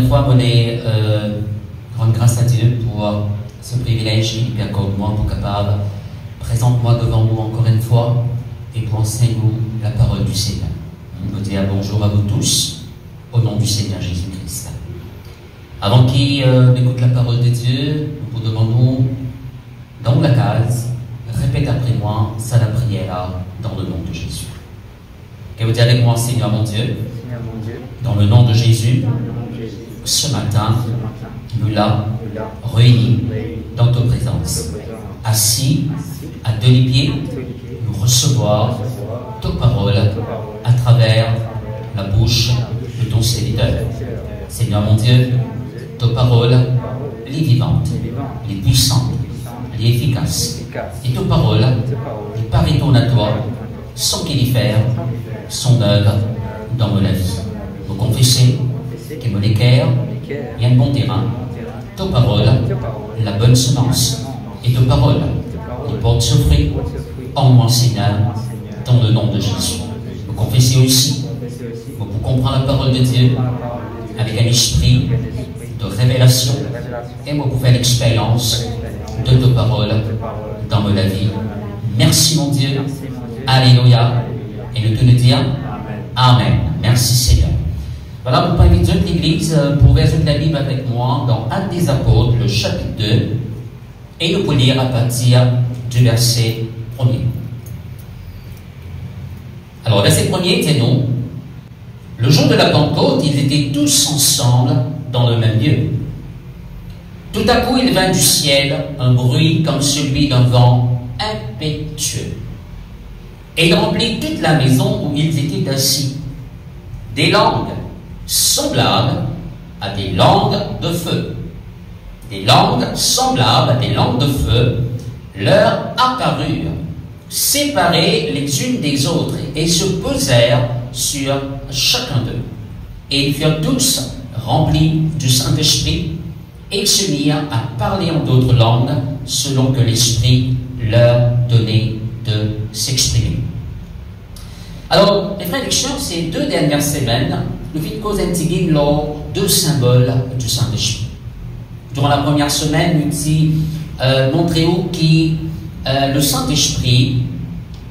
fois, voulais rendre grâce à Dieu pour ce privilège qu'il accorde-moi pour capable. Présente-moi devant vous encore une fois et pour enseigner-nous la parole du Seigneur. Je vous dis bonjour à vous tous, au nom du Seigneur Jésus-Christ. Avant qu'il écoute la parole de Dieu, nous vous demandons, dans la case, répète après moi, ça la prière dans le nom de Jésus. Que vous dites avec moi, Seigneur mon Dieu, dans le nom de Jésus, ce matin, nous là, réunis dans ta présence, assis à deux pieds, nous recevoir ta parole à travers la bouche de ton serviteur. Seigneur mon Dieu, ta parole, elle est vivante, elle est puissante, elle est efficace. Et ta parole, elle paraît tourne à toi, sans qu'il y faire son œuvre dans la vie. Nous confesser que mon équerre, il y a un bon terrain, ta parole, la bonne semence, et ta parole, il porte ce fruit en moi, Seigneur, dans le nom de Jésus. Nous confesser aussi, pour comprendre la parole de Dieu avec un esprit de révélation, et moi pour faire l'expérience de ta parole dans ma vie. Merci mon Dieu. Alléluia. Et nous te le dire Amen. Merci Seigneur. Voilà, vous pouvez inviter l'Église pour ouvrir la Bible avec moi dans Actes des Apôtres, le chapitre 2, et nous pouvons lire à partir du verset 1er. Alors, le verset 1er était nous. Le jour de la Pentecôte, ils étaient tous ensemble dans le même lieu. Tout à coup, il vint du ciel un bruit comme celui d'un vent impétueux. Et il remplit toute la maison où ils étaient assis. Des langues semblables à des langues de feu. Des langues semblables à des langues de feu leur apparurent, séparées les unes des autres, et se posèrent sur chacun d'eux. Et ils furent tous remplis du Saint-Esprit, et ils se mirent à parler en d'autres langues, selon que l'Esprit leur donnait de s'exprimer. Alors, les frères et sœurs, ces 2 dernières semaines, nous avons causé un petit guide lors 2 symboles du Saint-Esprit. Durant la première semaine, nous avons montré que le Saint-Esprit,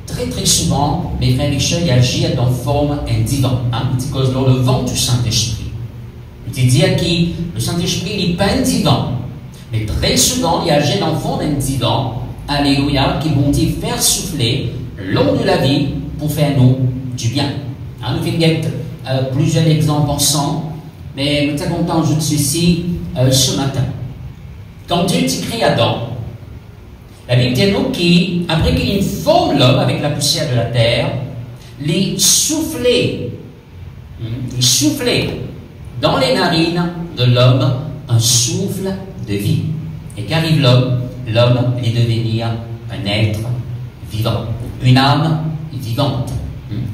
très souvent, mes frères et sœurs, il agit dans forme individuelle. Nous avons le vent du Saint-Esprit. Nous avons dit que le Saint-Esprit n'est pas individuel, mais très souvent, il agit dans forme individuelle. Alléluia, qui vont faire souffler l'eau de la vie pour faire nous du bien. Nous allons mettre plusieurs exemples ensemble, mais nous sommes contents de ceci ce matin. Quand Dieu crée Adam, la Bible dit nous qu'après qu'il forme l'homme avec la poussière de la terre, il soufflait dans les narines de l'homme un souffle de vie. Et qu'arrive l'homme est devenir un être vivant, une âme vivante.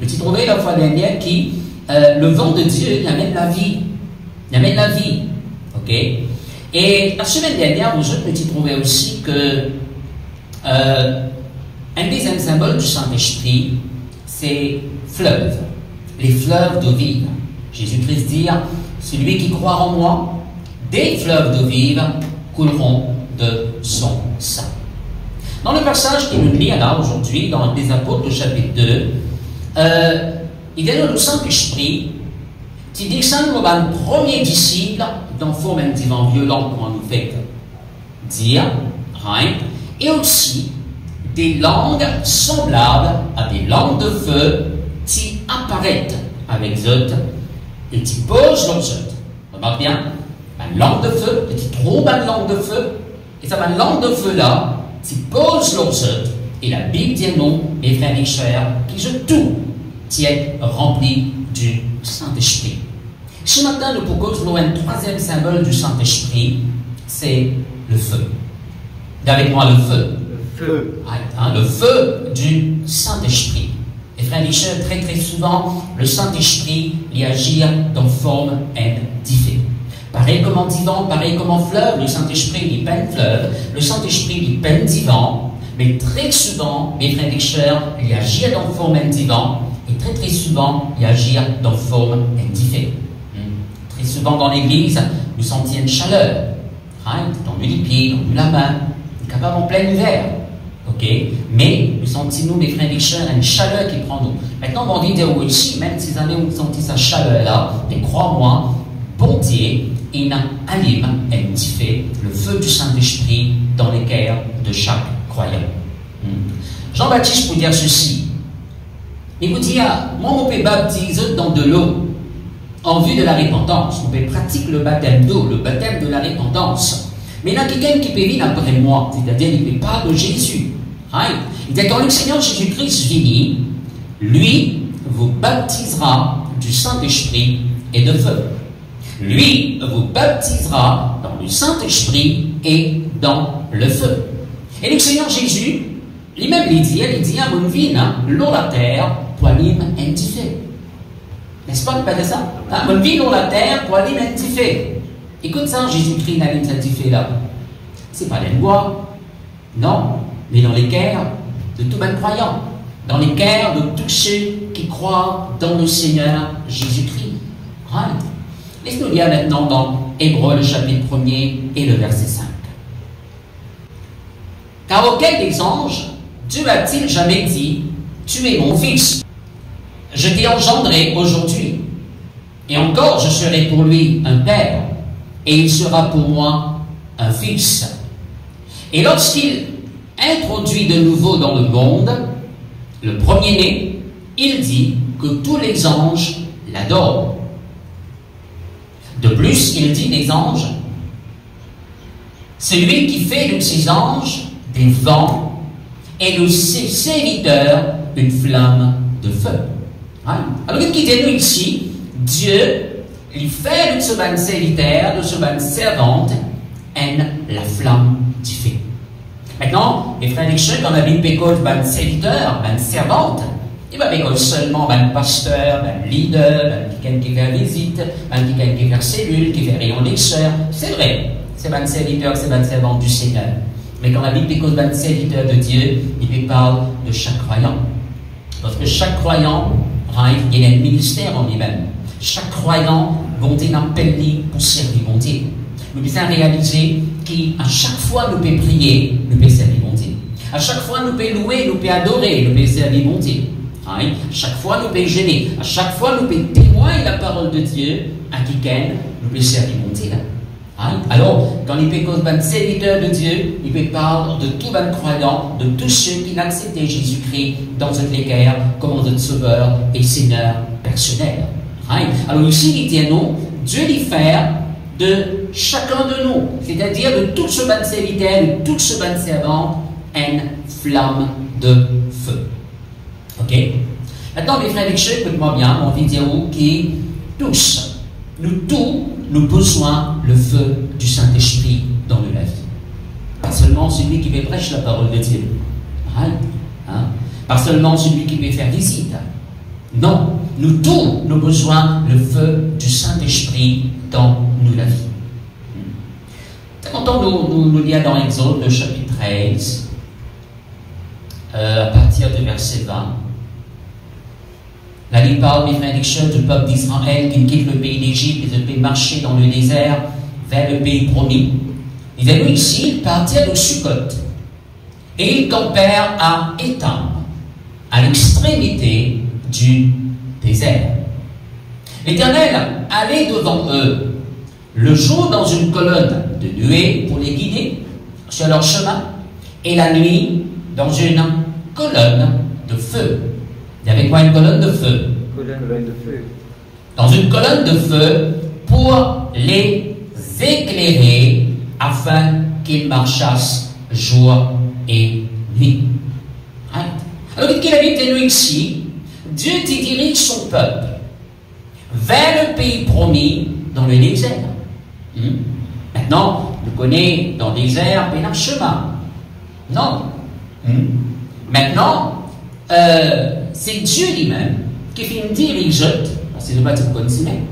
J'ai trouvé la fois dernière que le vent de Dieu il amène la vie. Il amène la vie. Ok? Et la semaine dernière, vous autres, j'ai trouvé aussi que un deuxième symbole du Saint-Esprit, c'est fleuve. Les fleuves d'eau vive. Jésus-Christ dit, celui qui croit en moi, des fleuves d'eau vive couleront de son sang. Dans le passage qu'il nous lit là aujourd'hui, dans les Apôtres, le chapitre 2, il y a le Saint-Esprit qui descend comme un premier disciple dans forme un divin violent, comme on nous fait dire, et aussi des langues semblables à des langues de feu qui apparaissent avec eux et qui posent leurs eux. Remarque bien, une langue de feu, qui trouve une langue de feu, et ça, une langue de feu là, qui pose leurs œufs, et la Bible dit non, mes frères et sœurs, qui je tout est rempli du Saint-Esprit. Ce matin, nous proposons un 3e symbole du Saint-Esprit, c'est le feu. Avec moi, le feu. Le feu. Le feu du Saint-Esprit. Les frères et sœurs, très souvent, le Saint-Esprit y agit dans forme indifférente. Pareil comme en divan, pareil comme en fleuve, le Saint-Esprit n'est pas un fleuve, le Saint-Esprit n'est pas un divan, mais très souvent, mes frères et sœurs, il agit dans forme indifférente, et très souvent, il agit dans forme indifférente. Très souvent dans l'église, nous sentons une chaleur, dans les pieds, dans la main, capable en plein hiver. Ok? Mais nous sentons, mes frères et sœurs, une chaleur qui prend nous. Maintenant, on va dire aussi, même ces années où nous sentons cette chaleur-là, mais crois-moi, bon Dieu, il allume et fait le feu du Saint-Esprit dans les cœurs de chaque croyant. Jean-Baptiste peut dire ceci. Il vous dit, moi, on peut baptiser dans de l'eau en vue de la repentance. On peut pratiquer le baptême d'eau, le baptême de la repentance. Mais il y a quelqu'un qui peut venir après moi, c'est-à-dire il ne peut pas de Jésus. Il dit, quand le Seigneur Jésus-Christ vient, lui vous baptisera du Saint-Esprit et de feu. Lui vous baptisera dans le Saint-Esprit et dans le feu. Et le Seigneur Jésus, lui-même, il dit, à mon vie, l'eau la terre, pour l'îme indiffé. N'est-ce pas, pas de ça? Mon vie, l'eau la terre, pour l'îme indiffé. Écoute ça, Jésus-Christ n'a l'îme indiffé là. C'est pas les lois, non, mais dans les cœurs de tout bon croyant, dans les cœurs de tous ceux qui croient dans le Seigneur Jésus-Christ. Laisse-nous lire maintenant dans Hébreux, le chapitre 1er et le verset 5. Car auquel des anges Dieu a-t-il jamais dit, tu es mon fils, je t'ai engendré aujourd'hui, et encore je serai pour lui un père, et il sera pour moi un fils. Et lorsqu'il introduit de nouveau dans le monde le premier-né, il dit que tous les anges l'adorent. De plus, il dit des anges, celui qui fait de ses anges des vents et de ses serviteurs une flamme de feu. Hein? Alors, écoutez-nous ici, Dieu, il fait de ce ban serviteur, de ce ban servante, la flamme du feu. Maintenant, les frères et sœurs, quand la Bible pécole ban serviteur, ban servante, il va pécole seulement ban pasteur, ban leader, ban quelqu'un qui fait visite, ban quelqu'un qui fait cellule, qui fait rayon lecteur. C'est vrai, c'est ban serviteur, c'est ban servante du Seigneur. Mais quand la Bible pécole ban serviteur de Dieu, il parle de chaque croyant. Parce que chaque croyant, il a un ministère en lui-même. Chaque croyant, bon Dieu n'appelle pour servir bon Dieu. Nous devons réaliser qu'à chaque fois nous pouvons prier, nous pouvons servir bon Dieu. À chaque fois nous pouvons louer, nous pouvons adorer, nous pouvons servir bon Dieu. À chaque fois nous pouvons gêner, à chaque fois nous pouvons témoigner la parole de Dieu à quiconque nous pouvons servir bon Dieu. Alors, quand il peut cause d'un serviteur de Dieu, il peut parler de tout un croyant, de tous ceux qui n'acceptaient Jésus-Christ dans une guerre comme notre sauveur et Seigneur personnel. Alors ici, il dit à nous, Dieu lui fait de chacun de nous, c'est-à-dire de tout ce ban serviteur, de tout ce ban servant, une flamme de feu. Ok? Maintenant, mes frères et sœurs, écoutez-moi bien, mon vidéo qui tous, nous besoin le feu du Saint-Esprit dans nos vies. Pas seulement celui qui veut prêcher la parole de Dieu. Pas seulement celui qui veut faire visite. Non, nous tous, nous besoin le feu du Saint-Esprit dans nos vies. Quand on nous lit dans Exode, le chapitre 13, à partir du verset 20, la Bible parle, mes frères et sœurs, du peuple d'Israël qui quitte le pays d'Égypte et de marcher dans le désert vers le pays promis. Il est venu ici, il partit de Sukkot et ils campèrent à Étam, à l'extrémité du désert. L'Éternel allait devant eux le jour dans une colonne de nuée pour les guider sur leur chemin et la nuit dans une colonne de feu. Il y avait quoi, une colonne de feu? Colonne de feu. Dans une colonne de feu pour les éclairer afin qu'ils marchassent jour et nuit. Alors, qu'il habite nous ici, Dieu dirige son peuple vers le pays promis dans le désert. Maintenant, nous connaissons dans le désert, il y a un chemin. Non. Maintenant, c'est Dieu lui-même qui fait une dirige, c'est le bâtiment qu'on connaît,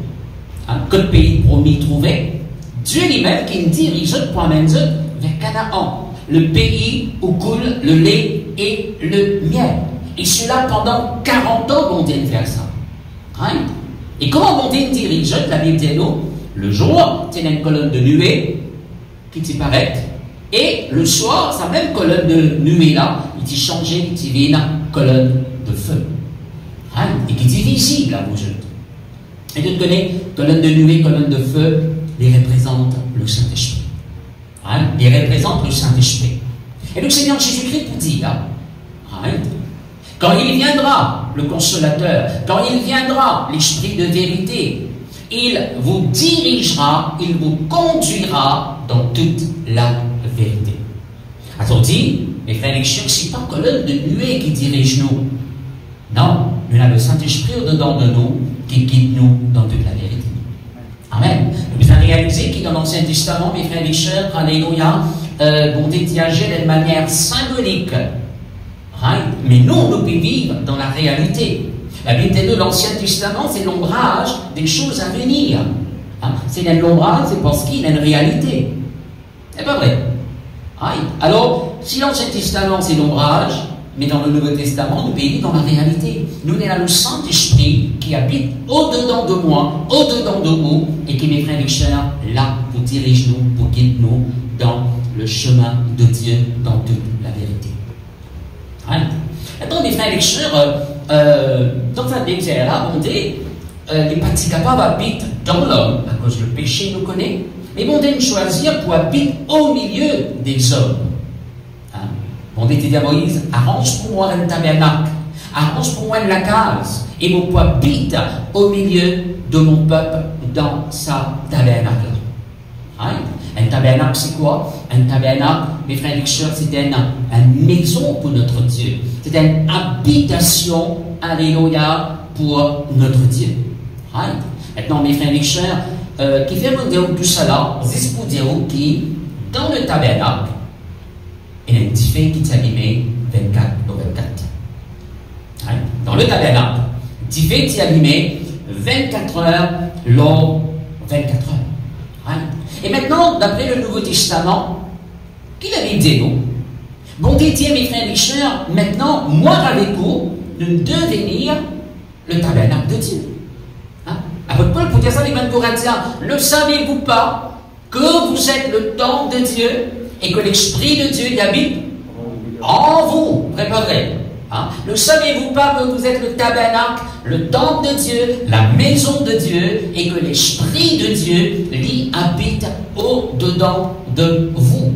que le pays promis trouvé, Dieu lui-même qui nous dirige pour amener vers Canaan, le pays où coule le lait et le miel. Et cela pendant 40 ans, on dit faire ça. Et comment on dit dirige, la Bible dit nous, le jour, c'est une colonne de nuée qui t'y paraît, et le soir, sa même colonne de nuée-là, il t'y changé, il t'y vient colonne de feu. Et qui est visible à vos yeux. Et tu connais, colonne de nuée, colonne de feu, les représente le Saint-Esprit. Les représente le Saint-Esprit. Et le Seigneur Jésus-Christ vous dit là, quand il viendra, le Consolateur, quand il viendra, l'Esprit de vérité, il vous dirigera, il vous conduira dans toute la vérité. Alors dit, mes frères et sœurs, ce n'est pas colonne de nuée qui dirige nous. Non, nous avons le Saint-Esprit au-dedans de nous qui guide nous dans toute la vérité. Amen. Nous avons réalisé que dans l'Ancien Testament, mes frères et sœurs, alléluia, vont détiager d'une manière symbolique. Mais nous, nous pouvons vivre dans la réalité. La Bible de l'Ancien Testament, c'est l'ombrage des choses à venir. C'est l'ombrage, c'est parce qu'il y a une réalité. C'est pas vrai. Alors, si l'Ancien Testament, c'est l'ombrage, mais dans le Nouveau Testament, nous pouvons vivre dans la réalité. nous avons le Saint-Esprit qui habite au-dedans de moi, au-dedans de vous, et qui, mes frères et sœurs, là, pour diriger nous, pour guider nous dans le chemin de Dieu, dans toute la vérité. Hein? Maintenant, mes frères et sœurs, dans cette là, on dit, les parties capables habitent dans l'homme, à cause du péché nous connaît, mais bon Dieu nous choisir pour habiter au milieu des hommes. Hein? Bon Dieu dit à Moïse, arrange pour moi un tabernacle, arrange pour moi la case, et mon pour habite au milieu de mon peuple dans sa tabernacle. Hein? Un tabernacle, c'est quoi? Un tabernacle, mes frères et sœurs, c'est une maison pour notre Dieu. C'est une habitation, alléluia, pour notre Dieu. Right? Maintenant, mes frères et sœurs, qui fait dire tout cela, c'est pour dire que dans le tabernacle, il y a un diffé qui est allumé 24 au 24. Right? Dans le tabernacle, diffé qui est allumé 24 heures, lors 24 heures. Right? Et maintenant, d'après le Nouveau Testament, qu'il avait dit nous? Bon Dieu, mes frères et sœurs, maintenant, moi avec vous, nous devons devenir le tabernacle de Dieu. Hein? Apôtre Paul, pour dire ça, les 20 Corinthiens, ne savez-vous pas que vous êtes le temple de Dieu et que l'Esprit de Dieu y habite en vous? Vrai, pas vrai? Hein? Ne savez-vous pas que vous êtes le tabernacle, le temple de Dieu, la maison de Dieu, et que l'Esprit de Dieu y habite au-dedans de vous?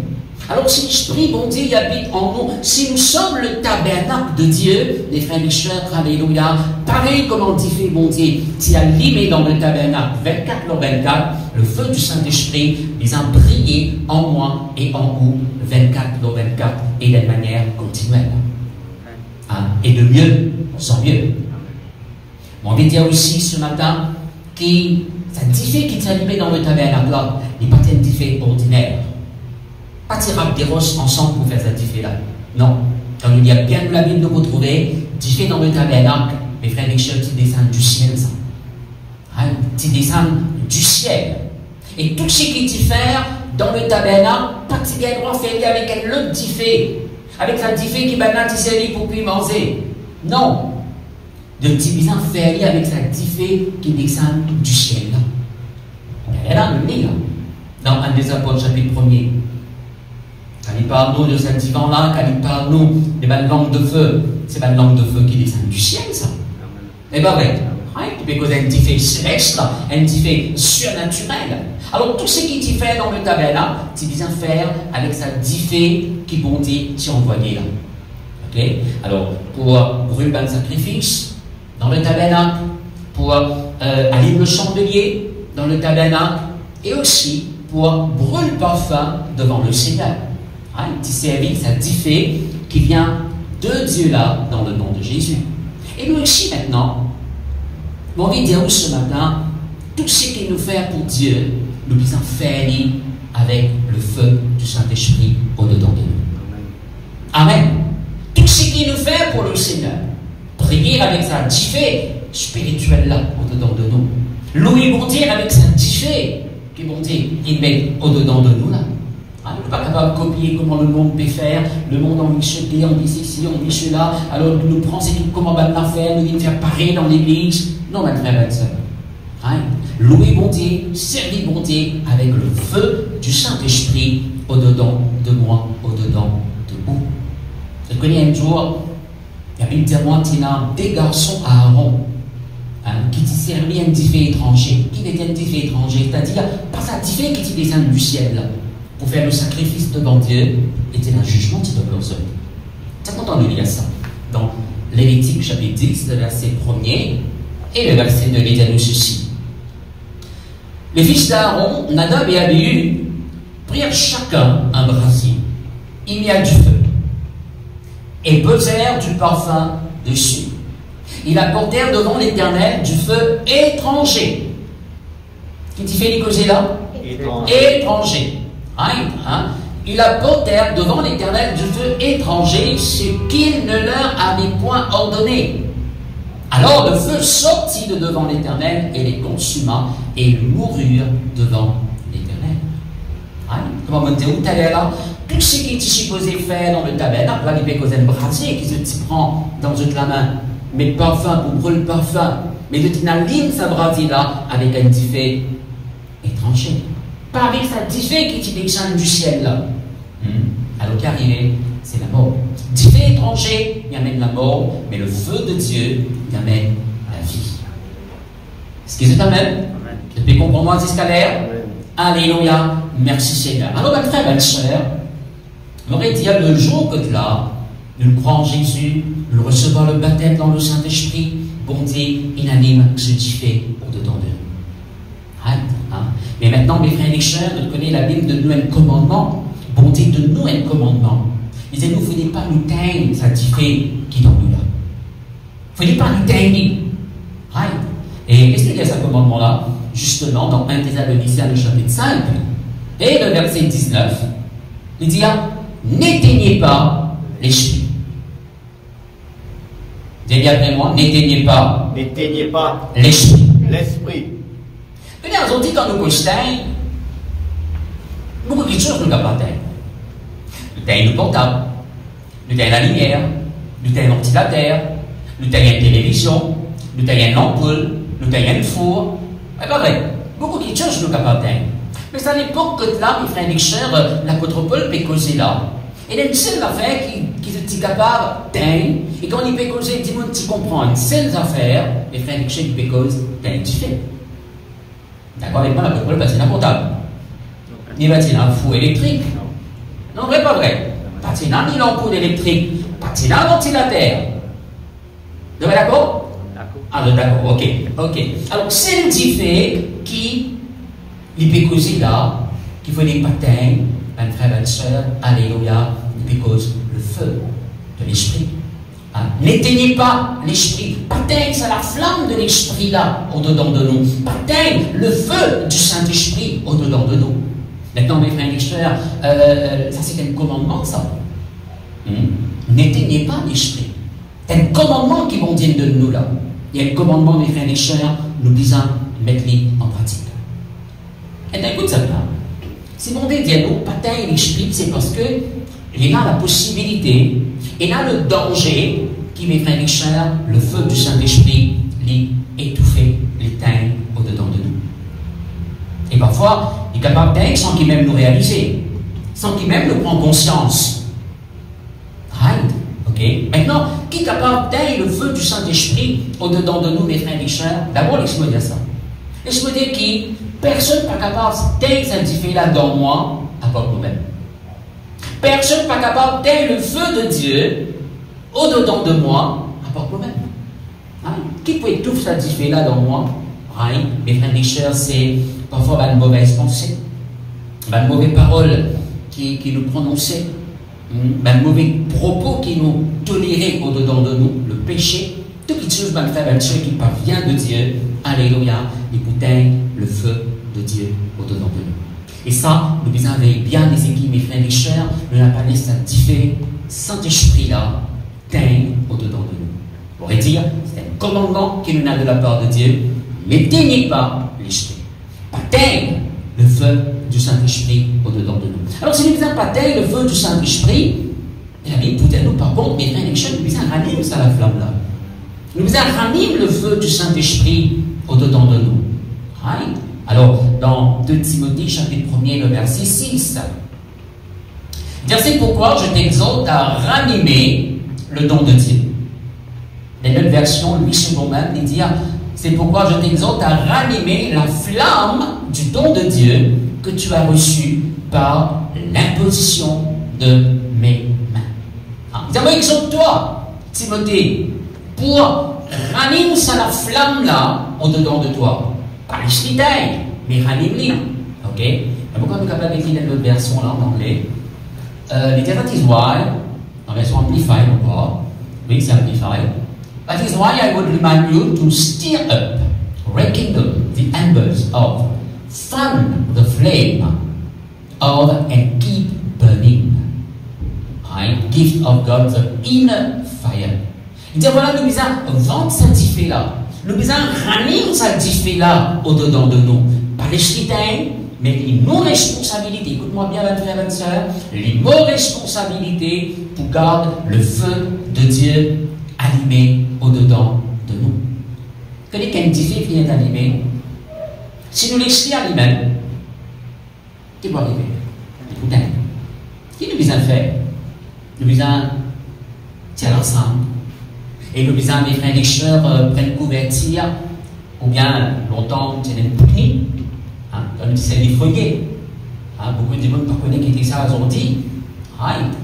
Alors, si l'Esprit, bon Dieu, y habite en nous, si nous sommes le tabernacle de Dieu, les frères et sœurs, alléluia, pareil comme on dit, fait, bon Dieu, tu as limé dans le tabernacle 24 sur 24, le feu du Saint-Esprit, les a brillé en moi et en vous 24 sur 24, et de manière continuelle. Hein? Et de mieux en mieux. On veut dire aussi ce matin que ça diffé qui est allumé dans le tabernacle là, n'est pas un diffé ordinaire. Pas tirer des roses ensemble pour faire cette diffé-là. Non. Quand il y a bien de la Bible de vous trouver, diffé dans le tabernacle, mes frères et sœurs, qui descendent du ciel, ça. Hein? Qui descendent du ciel. Et tout ce qui est faire dans le tabernacle, pas de bien droit faire avec un autre diffé. Avec la diffé qui maintenant qui s'est pour puis manger. Non. De petits bisons faire avec sa diffé qui descend du ciel. Elle est là, le nez, là. Dans un des apôtres, chapitre 1er. Quand il parle nous de cet divan-là, quand il parle nous des bonnes langues de feu, c'est pas une langue de feu qui descend du ciel, ça. Eh bien, vrai. Tu peux causer un diffé céleste, un diffé surnaturel. Alors, tout ce qui t'y fait dans le tabernacle, c'est bien faire avec sa diffé qui bon Dieu t'y envoyé là. Ok? Alors, pour brûler un sacrifice dans le tabernacle, pour allumer le chandelier dans le tabernacle, et aussi pour brûler le parfum devant le Seigneur. Hein, un petit service, un diffé qui vient de Dieu là, dans le nom de Jésus. Et nous aussi maintenant, on veut dire ce matin, tout ce qu'il nous fait pour Dieu, nous puissions faire avec le feu du Saint-Esprit au-dedans de nous. Amen. Tout ce qu'il nous fait pour le Seigneur, prier avec sa diffé spirituelle là, au-dedans de nous. Louer bon Dieu avec sa diffé, qui bon Dieu, il met au-dedans de nous là. Hein, on n'est pas capable de copier comment le monde peut faire. Le monde en dit ceci, on dit ceci, on dit cela. Alors nous prenons c'est tout comment on va faire, nous faire pareil dans l'église. Non, ma frère, ma soeur. Hein? Louer bon Dieu, servir bon Dieu avec le feu du Saint-Esprit au-dedans de moi, au-dedans de vous. Je connais un jour, il y avait une Tina, des garçons à Aaron, hein, qui servaient un diffé étranger. Qui était un diffé étranger? C'est-à-dire, pas un diffé qui descend du ciel, là, pour faire le sacrifice devant Dieu, était un jugement qui doit leur sauver. C'est content de lire ça. Dans Lévitique chapitre 10, le verset 1er, et le verset 2, il dit nous ceci. Les fils d'Aaron, Nadab et Abihu, prirent chacun un brasier, y mirent du feu, et posèrent du parfum dessus. Ils apportèrent devant l'Éternel du feu étranger. Qui fait les causer là? Étranger. Hein? Ils apportèrent devant l'Éternel du feu étranger, ce qu'il ne leur avait point ordonné. Alors le feu sortit de devant l'Éternel et les consuma, et ils moururent devant l'Éternel. Hein? Comment on dit où t'allais là? Tout ce qui est supposé faire dans le tabernacle, là, il peut causer un brasier qui se prend dans toute la main. mais parfum pour brûler le parfum, mais de t'inaline sa brasier là avec un diffé étranger. Pas avec sa diffé qui descend du ciel là. Alors qu'arrivé, c'est la mort. Diffé étranger, il amène la mort, mais le feu de Dieu, il amène la vie. Est-ce que c'est amen? Depuis qu'on comprend jusqu'à l'air? Alléluia, merci Seigneur. Alors, ma frère, ma soeur, on aurait dit le jour que là, nous croyons en Jésus, nous recevons le baptême dans le Saint-Esprit, bon Dieu, inanime ce qui fait au-dedans de nous. Hein? Mais maintenant, mes frères et sœurs, nous connaissons la Bible de nous un commandement, bon Dieu, de nous un commandement. Il disait, nous ne voulons pas nous teindre, ça dit fait qui dans nous là. Il ne faut pas nous teindre. Right? Et qu'est-ce qu'il y a ce commandement-là? Justement, dans 1 Thessaloniciens, le chapitre 5, et le verset 19, il dit, n'éteignez pas l'esprit. Dites bien après moi, n'éteignez pas l'esprit. L'esprit. Mais on dit dans le costume, beaucoup de choses nous capable d'être. Nous avons le portable, nous avons la lumière, nous avons un ventilateur, nous avons une télévision, nous avons une ampoule, nous avons un four. C'est pas vrai. Beaucoup de choses nous capables d'être. Mais c'est à l'époque que là, mes frères et sœurs, l'apôtre Paul peut causer là. Et il y a une seule affaire qui est capable d'être. Et quand il peut causer, dis-moi, tu comprends, une seule affaire, mes frères et sœurs, il peut causer d'être différent. D'accord avec moi, l'apôtre Paul, parce que c'est un portable. Il va dire un four électrique. Non, vrai, pas vrai. Pas ni l'ampoule électrique, pas un ventilateur. Vous êtes d'accord? Ah, d'accord, ok. Alors, c'est le différent qui, il peut causer là, qui fait des patins, un frère, une soeur, alléluia, il peut causer le feu de l'esprit. Hein? N'éteignez pas l'esprit. Patin, c'est la flamme de l'esprit là, au-dedans de nous. Patin, le feu du Saint-Esprit au-dedans de nous. Maintenant, mes frères et sœurs, ça c'est un commandement, ça. N'éteignez pas l'esprit. C'est un commandement qui vont dire de nous là. Il y a un commandement, mes frères et sœurs, nous disons mettre-les en pratique. Et bien, écoute ça là. Si mon Dieu dit nous, patin et l'esprit, c'est parce que il y a la possibilité, il y a le danger qui, mes frères et sœurs, le feu du Saint-Esprit, l'étouffer, l'éteindre au-dedans de nous. Et parfois, il est capable d'être sans qu'il même nous réalise, sans qu'il même nous prenne conscience. Right? Ok? Maintenant, qui est capable d'être le feu du Saint-Esprit au-dedans de nous, mes frères et sœurs? D'abord, laisse-moi dire ça. Laisse-moi dire qui, personne n'est pas capable d'être sanctifié là dans moi, à part nous-mêmes. Personne n'est pas capable d'être le feu de Dieu au-dedans de moi, à part nous-mêmes. Right? Qui peut tout sanctifier là dans moi? Right? Mes frères et sœurs, c'est parfois une mauvaise pensée, une mauvaise parole qui nous prononçait, un mauvais propos qui nous tolérait au-dedans de nous, le péché, toutes les choses, ma frère, qui parvient de Dieu, alléluia, et pour le feu de Dieu au-dedans de nous. Et ça, nous devons avoir bien des équipes, mes frères et sœurs, nous n'avons pas laissé un différent Saint-Esprit-là, au-dedans de nous. On pourrait dire, c'est un commandement qui nous a de la part de Dieu, n'éteignez pas l'esprit. Pas le feu du Saint-Esprit au-dedans de nous. Alors, si nous disons pas le feu du Saint-Esprit, la Bible peut nous, par contre, mes frères et sœurs, nous disons ranime ça la flamme là. Nous disons ranime le feu du Saint-Esprit au-dedans de nous. Right? Alors, dans 2 Timothée, chapitre 1er, le verset 6, c'est pourquoi je t'exhorte à ranimer le don de Dieu. Dans notre version, Louis II même, il dit, c'est pourquoi je t'exhorte à ranimer la flamme du don de Dieu que tu as reçu par l'imposition de mes mains. Nous avons exhorte-toi, Timothée, pour ranimer la flamme là au-dedans de toi. Pas les mais ranime-les. Ok? Et pourquoi nous sommes capables d'écrire dans notre version là en anglais? Les that is why, en version amplified encore, oui, c'est amplified. That is why I would remind you to stir up, rekindle the embers of, fan the flame of, and keep burning. Right? Gift of God, the inner fire. Il dit voilà, nous besoin vendre sanctifié là. Nous besoin ramener sanctifié là au-dedans de nous. Pas les chrétiens, mais les non-responsabilités. Écoute-moi bien, ma frère et ma soeur. Les non-responsabilités pour garder le feu de Dieu allumé au-dedans de nous. Que les quantités viennent d'allumer. Si nous laissons allumer, qu'est-ce qui va arriver? Écoutez, qui nous besoin de faire? Nous besoin de tirer ensemble. Et nous besoin, mes frères et sœurs, prennent couverture, ou bien longtemps, c'est une bouquet, comme c'est les foyers. Beaucoup de monde ne connaissent pas qui ça aujourd'hui.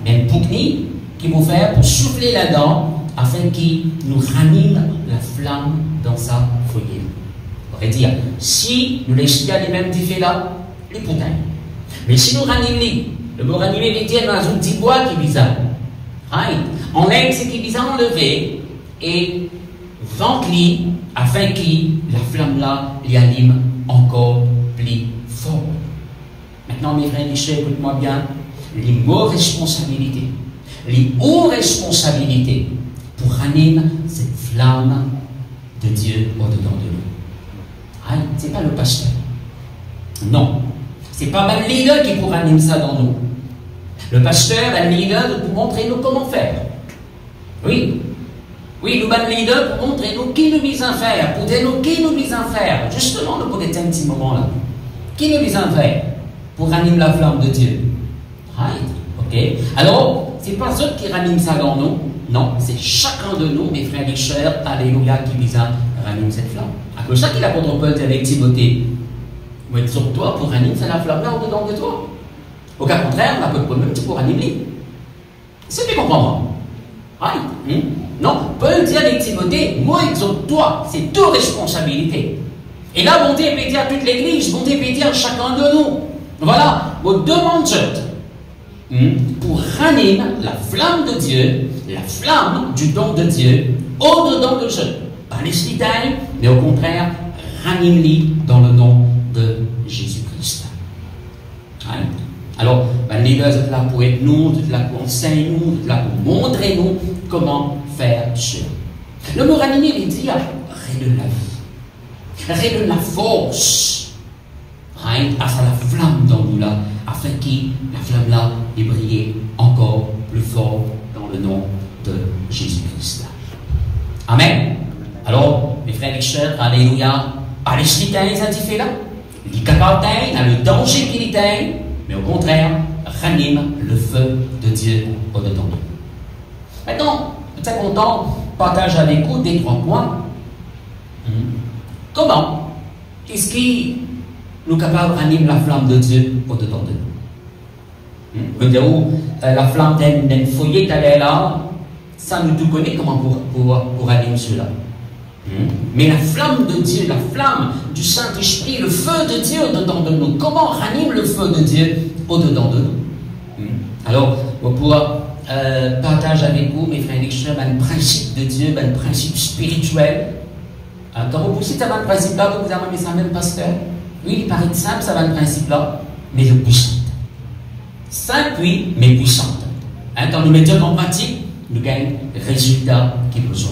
Mais une bouquet qui vous faire pour souffler là-dedans, afin qu'il nous ranime la flamme dans sa foyer. On pourrait dire, si nous laissons les mêmes effets là, les poutins. Mais si nous ranimons, le mot ranimer veut dire dans un petit bois qui est bizarre. On l'aime, c'est qui est bizarre enlevé et ventili afin que la flamme là les anime encore plus fort. Maintenant, mes frères et sœurs, écoute-moi bien, les mots responsabilités, les hauts responsabilités pour ranimer cette flamme de Dieu au-dedans de nous. Ce n'est pas le pasteur. Non. Ce n'est pas même le leader qui pourra ranimer ça dans nous. Le pasteur est le leader pour montrer nous comment faire. Oui. Oui, nous sommes le leader pour montrer nous qui nous mise à faire, pour dire nous qui nous mise à faire. Justement, nous pouvons être un petit moment là. Qui nous mise à faire pour ranimer la flamme de Dieu? Ok. Alors, ce n'est pas eux qui raniment ça dans nous. Non, c'est chacun de nous, mes frères et sœurs, alléluia, qui mise à ranimer cette flamme. À cause de ça qu'il l'apôtre Paul dit avec Timothée. Mais sur toi pour ranimer la flamme là au-dedans de toi. Au cas contraire, on n'a pas de problème, tu pourras ranimer. C'est bien comprendre. Non, Paul dit avec Timothée, moi exhorte-toi, c'est ta responsabilité. Et là, bonté peut dire à toute l'église, bonté peut dire à chacun de nous. Voilà, vous demandez pour ranimer la flamme de Dieu, la flamme du don de Dieu, au-dedans de Dieu. Pas les détails, mais au contraire, ranime-les dans le nom de Jésus-Christ. Alors, les leaders sont là pour être nous, sont là pour enseigner nous, sont là pour montrer nous comment faire cela. Le mot ranimer, il dit redonne la vie, redonne la force à la flamme dans nous là, afin que la flamme là ait brillé encore plus fort dans le nom de Jésus-Christ. Amen. Alors, mes frères et sœurs, alléluia, pas les critères, ça fait là, les capables dans le danger qu'il est, mais au contraire, ranime le feu de Dieu au-dedans de nous. Maintenant, très content, partage avec vous des 3 points. Comment est-ce qu'il nous capable de ranimer la flamme de Dieu au-dedans de nous? Vous dire où la flamme d'un foyer d'aller là, ça nous tout connaît comment pour ranimer cela. Mais la flamme de Dieu, la flamme du Saint-Esprit, le feu de Dieu au-dedans de nous, comment ranime le feu de Dieu au-dedans de nous? Alors, pour pouvoir partager avec vous, mes frères et sœurs, un principe de Dieu, un principe spirituel. Quand vous poussez ça, un principe là, vous avez mis ça même pasteur. Oui, il paraît simple, ça va un principe là, mais le puissant. Simple, oui, mais puissante. Quand nous mettons en pratique, nous gagnons le résultat qui nous sont.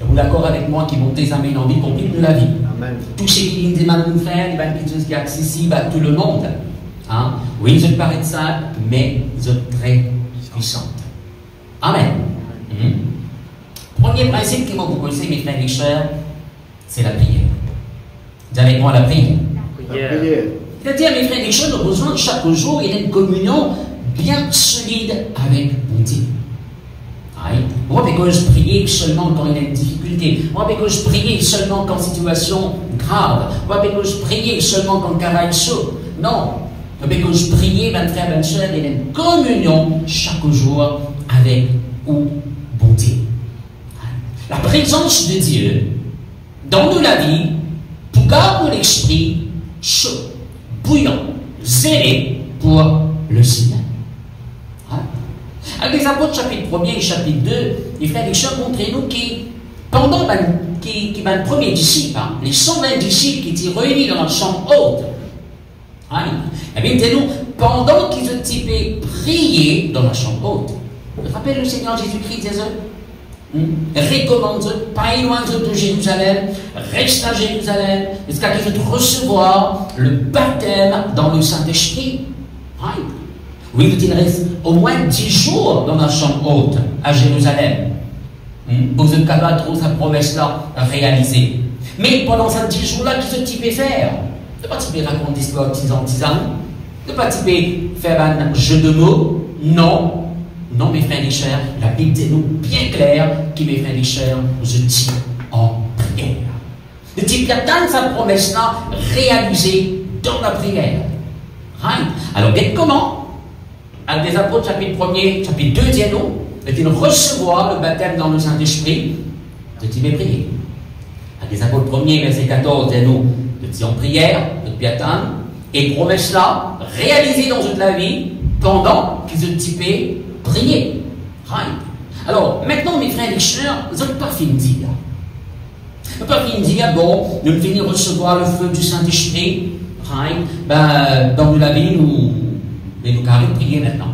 Vous d'accord avec moi qui vont examiner en vie pour vivre de la vie? Amen. Tout ce qui est demandé de faire, il va être quelque chose qui est accessible à tout le monde. Oui, je paraît simple, mais je très puissante. Amen. Premier principe qui va vous poser, mes frères et sœurs, c'est la prière. Dites avec moi la prière. C'est-à-dire, mes frères et sœurs, nous avons besoin chaque jour d'une communion bien solide avec Dieu. Moi, parce que je prie seulement quand il y a une difficulté. Moi, parce que je prie seulement quand une situation grave. Moi, parce que je prie seulement quand le travail chaud. Non. Parce que je prie, mes frères et sœurs, il y a une communion chaque jour avec ou bon Dieu. La présence de Dieu dans nous la vie, pour garder l'esprit chaud, bouillant, zélé pour le Seigneur. Avec les apôtres, chapitre 1er et chapitre 2, les frères et sœurs montrent-nous que pendant le premier disciple, les 120 disciples qui étaient réunis dans la chambre haute, et bien, nous, pendant qu'ils étaient priés dans la chambre haute, vous rappelez le Seigneur Jésus-Christ disait recommande, pas loin de Jérusalem, reste à Jérusalem, jusqu'à qu'ils puissent recevoir le baptême dans le Saint-Esprit. Oui, il reste au moins 10 jours dans la chambre haute à Jérusalem. Vous êtes capable de trouver sa promesse-là réalisée. Mais pendant ces 10 jours-là, qu'est-ce que tu peux faire? Ne pas tu peux raconter des histoires tisane, ne pas tu peux faire un jeu de mots. Non. Non, mes frères et chers, la Bible dit nous bien clair qui, mes frères et chers, je dis en prière. Le type atteindre sa promesse-là réalisée dans la prière. Right? Alors, comment? Actes des Apôtres, chapitre 1er, chapitre 2, dit-nous, est-il recevoir le baptême dans le Saint-Esprit, de type prier. Actes des Apôtres 1er, verset 14, dit-nous, de type en prière, de type atteindre, et promesse-là réalisée dans toute la vie pendant qu'ils se typent prier. Right. Alors, maintenant, mes frères et sœurs, vous n'avez pas fini de dire. Vous n'avez pas fini de dire, bon, nous venons recevoir le feu du Saint-Esprit. Right. Ben, dans la vie, nous carrons prier maintenant.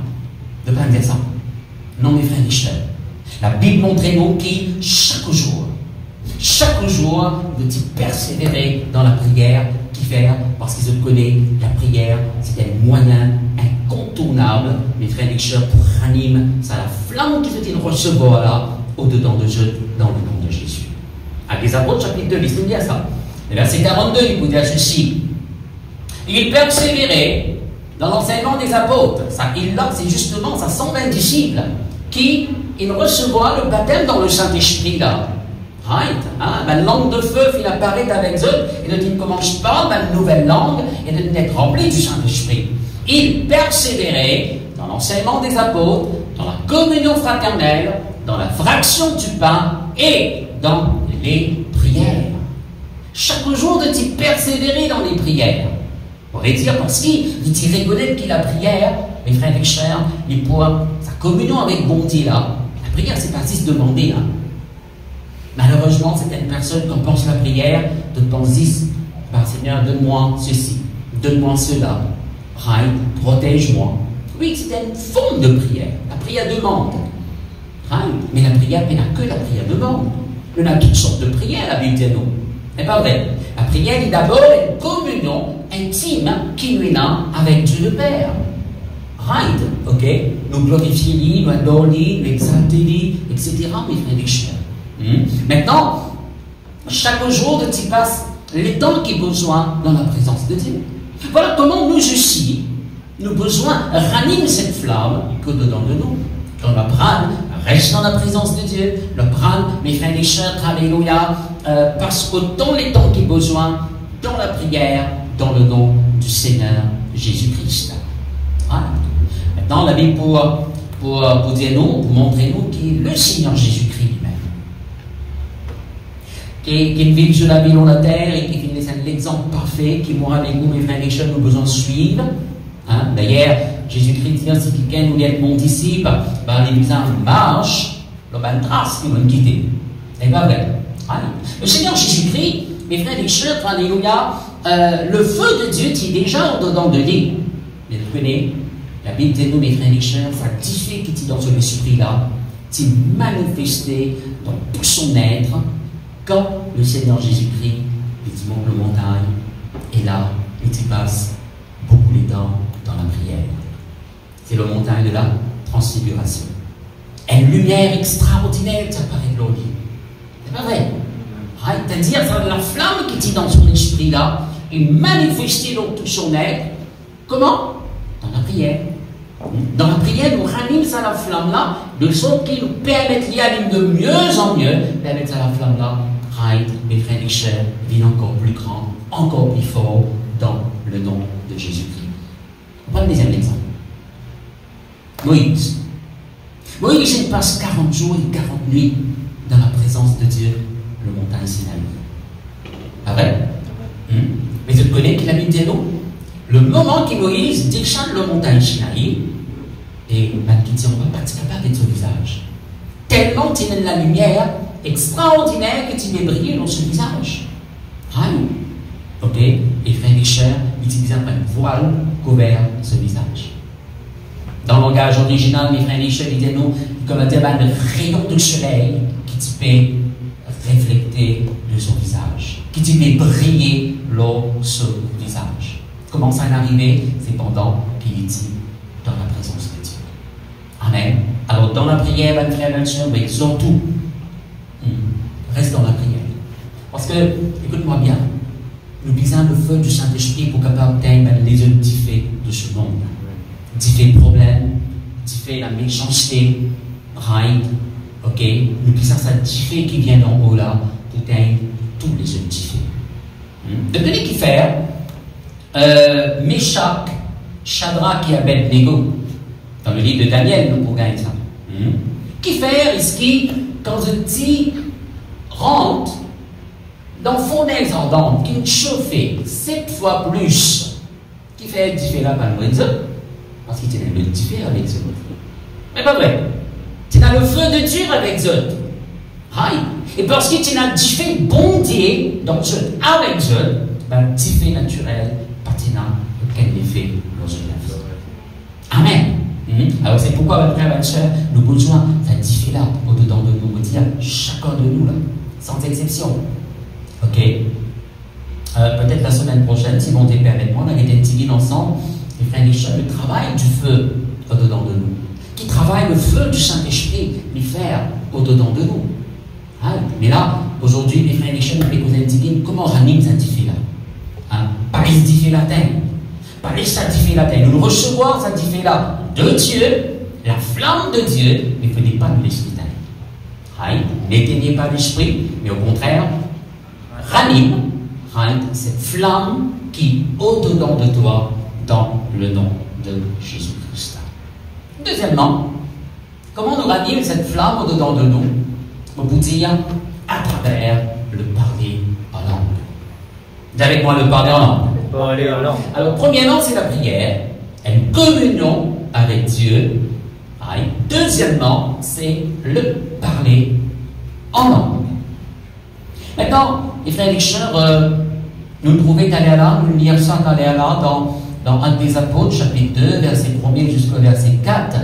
Ne pas dire ça. Non, mes frères et sœurs. La Bible montre nous qui, chaque jour, nous persévérer dans la prière, parce qu'ils connaissent la prière, c'est un moyen incontournable, mes frères et sœurs, pour ranimer ça la flamme qu'ils ont recevoir là, au-dedans de Dieu, dans le nom de Jésus. Actes des Apôtres, chapitre 2, il dit à ça. Le verset 42, il vous dit ceci. Il persévérait dans l'enseignement des apôtres. Ça, c'est justement ça, 120 disciples qui recevoir le baptême dans le Saint-Esprit là. Right. La langue de feu, il apparaît avec eux, et ne dit comment je parle, une nouvelle langue, et de n'être rempli du Saint-Esprit. Il persévérait dans l'enseignement des apôtres, dans la communion fraternelle, dans la fraction du pain et dans les prières. Chaque jour de t'y persévérer dans les prières. On pourrait dire parce qu'il t'y reconnaît qu'il la prière, mes frères et sœurs, il pourra sa communion avec bon Dieu là. La prière, c'est pas si se demander, hein. Malheureusement, certaines personnes, quand pensent la prière, te disent, Seigneur, donne-moi ceci, donne-moi cela, right, protège-moi. Oui, c'est une forme de prière. La prière demande. Right. Mais la prière, il n'y a que la prière demande. Il y a toutes sortes de prières, la Bible dit nous. C'est pas vrai. La prière est d'abord une communion intime qui nous a avec Dieu le Père. Right, ok? Nous glorifions, nous adorons, nous exaltons, etc. mes frères et sœurs. Maintenant, chaque jour de tu passes les temps qu'il a besoin dans la présence de Dieu. Voilà comment nous aussi, nous avons besoin de ranimer cette flamme que dedans de nous. Quand le prendre, reste dans la présence de Dieu, le prendre, mes frères et sœurs, alléluia, passe autant les temps qu'il a besoin dans la prière, dans le nom du Seigneur Jésus-Christ. Voilà. Maintenant, la Bible pour dire nous, pour montrer nous qui est le Seigneur Jésus-Christ lui-même. Qui vit sur la vie dans la terre et qui est l'exemple parfait, qui mourra avec nous, mes frères et sœurs, nous avons besoin de suivre. Hein? D'ailleurs, Jésus-Christ dit si quelqu'un nous est mon disciple, les visages marchent, il y a une trace qui va nous quitter. C'est pas vrai. Allez. Le Seigneur Jésus-Christ, mes frères et sœurs, alléluia, le feu de Dieu qui est déjà au-dedans de lui. Vous connaissez, la Bible dit nous, mes frères et sœurs, ça diffère qui est dans ce esprit-là, qui est manifesté dans tout son être. Quand le Seigneur Jésus-Christ, il monte la montagne, et là, il y passe beaucoup de temps dans la prière. C'est la montagne de la transfiguration. Une lumière extraordinaire qui apparaît de l'eau. C'est pas vrai. C'est-à-dire, la flamme qui est dans son esprit-là est manifestée dans tout son être. Comment? Dans la prière. Dans la prière, nous ranimons ça la flamme-là, de sorte qu'il nous permet d'y aller de mieux en mieux, permettre ça la flamme-là. Mes frères et sœurs, vivent encore plus grand, encore plus fort dans le nom de Jésus-Christ. On prend le deuxième exemple. Moïse. Moïse, il passe 40 jours et 40 nuits dans la présence de Dieu, le montagne Sinaï. Pas vrai? Mais tu connais qu'il a mis des noms? Le moment que Moïse déchante le montagne Sinaï, et qui dit on va pas être capable de son visage. Tellement il y a la lumière extraordinaire que tu veux briller dans son visage. Ok? Et frères et sœurs, il utilise un voile couvert ce visage. Dans le langage original, mes frères et sœurs, il dit nous, comme un rayon de soleil qui te fait refléter de son visage, qui te fait briller l'eau sur le visage. Comment ça est arrivé? C'est pendant qu'il est dans la présence de Dieu. Amen. Alors, dans la prière, mes frères et sœurs, mais surtout, reste dans la prière. Parce que, écoute-moi bien, nous besoin le feu du Saint-Esprit pour capable d'atteindre les œuvres de ce monde. Différents problèmes, différents la méchanceté, right, ok? Nous besoin ça différent qui vient d'en haut là pour atteindre tous les œuvres différents. De donner qui faire, Meshach, Shadrach et Abednego, dans le livre de Daniel, nous pouvons gagner ça. Qui fait, est-ce qui, quand je dis rentre dans le fond des ardentes, qui chauffe 7 fois plus, qui fait différent par les autres, parce qu'il tient le différent avec eux. Mais pas vrai. Tu as le feu de Dieu avec eux. Et parce que tu as différent bon Dieu dans eux, avec eux, ben, différent naturel, pertinent, auquel effet dans eux. Amen. Alors c'est pourquoi, mes frères et sœurs, nous avons besoin d'un différent au-dedans de nous, chacun de nous, là, sans exception. Ok? Peut-être la semaine prochaine, si mon Dieu permet, on a été tirés ensemble, les frères et sœurs, le travail du feu au-dedans de nous, qui travaille le feu du Saint-Esprit, les faire au-dedans de nous. Mais là, aujourd'hui, les frères et sœurs, nous allons dire comment on anime cette différent. Pas les différents, pas les différents, nous recevoir cette différent de Dieu, la flamme de Dieu, mais il ne faut pas nous l'esprit. N'éteignez pas l'esprit, mais au contraire, ranime cette flamme qui est au-dedans de toi dans le nom de Jésus-Christ. Deuxièmement, comment nous ranime cette flamme au-dedans de nous? On vous dire à travers le parler en langue. Dis avec moi le parler en langue. Alors, premièrement, c'est la prière, une communion avec Dieu. Deuxièmement, c'est le parler en langue. Maintenant, les frères et sœurs, nous trouvons là, nous lisons ça là dans 1 des Apôtres, chapitre 2, verset 1er jusqu'au verset 4.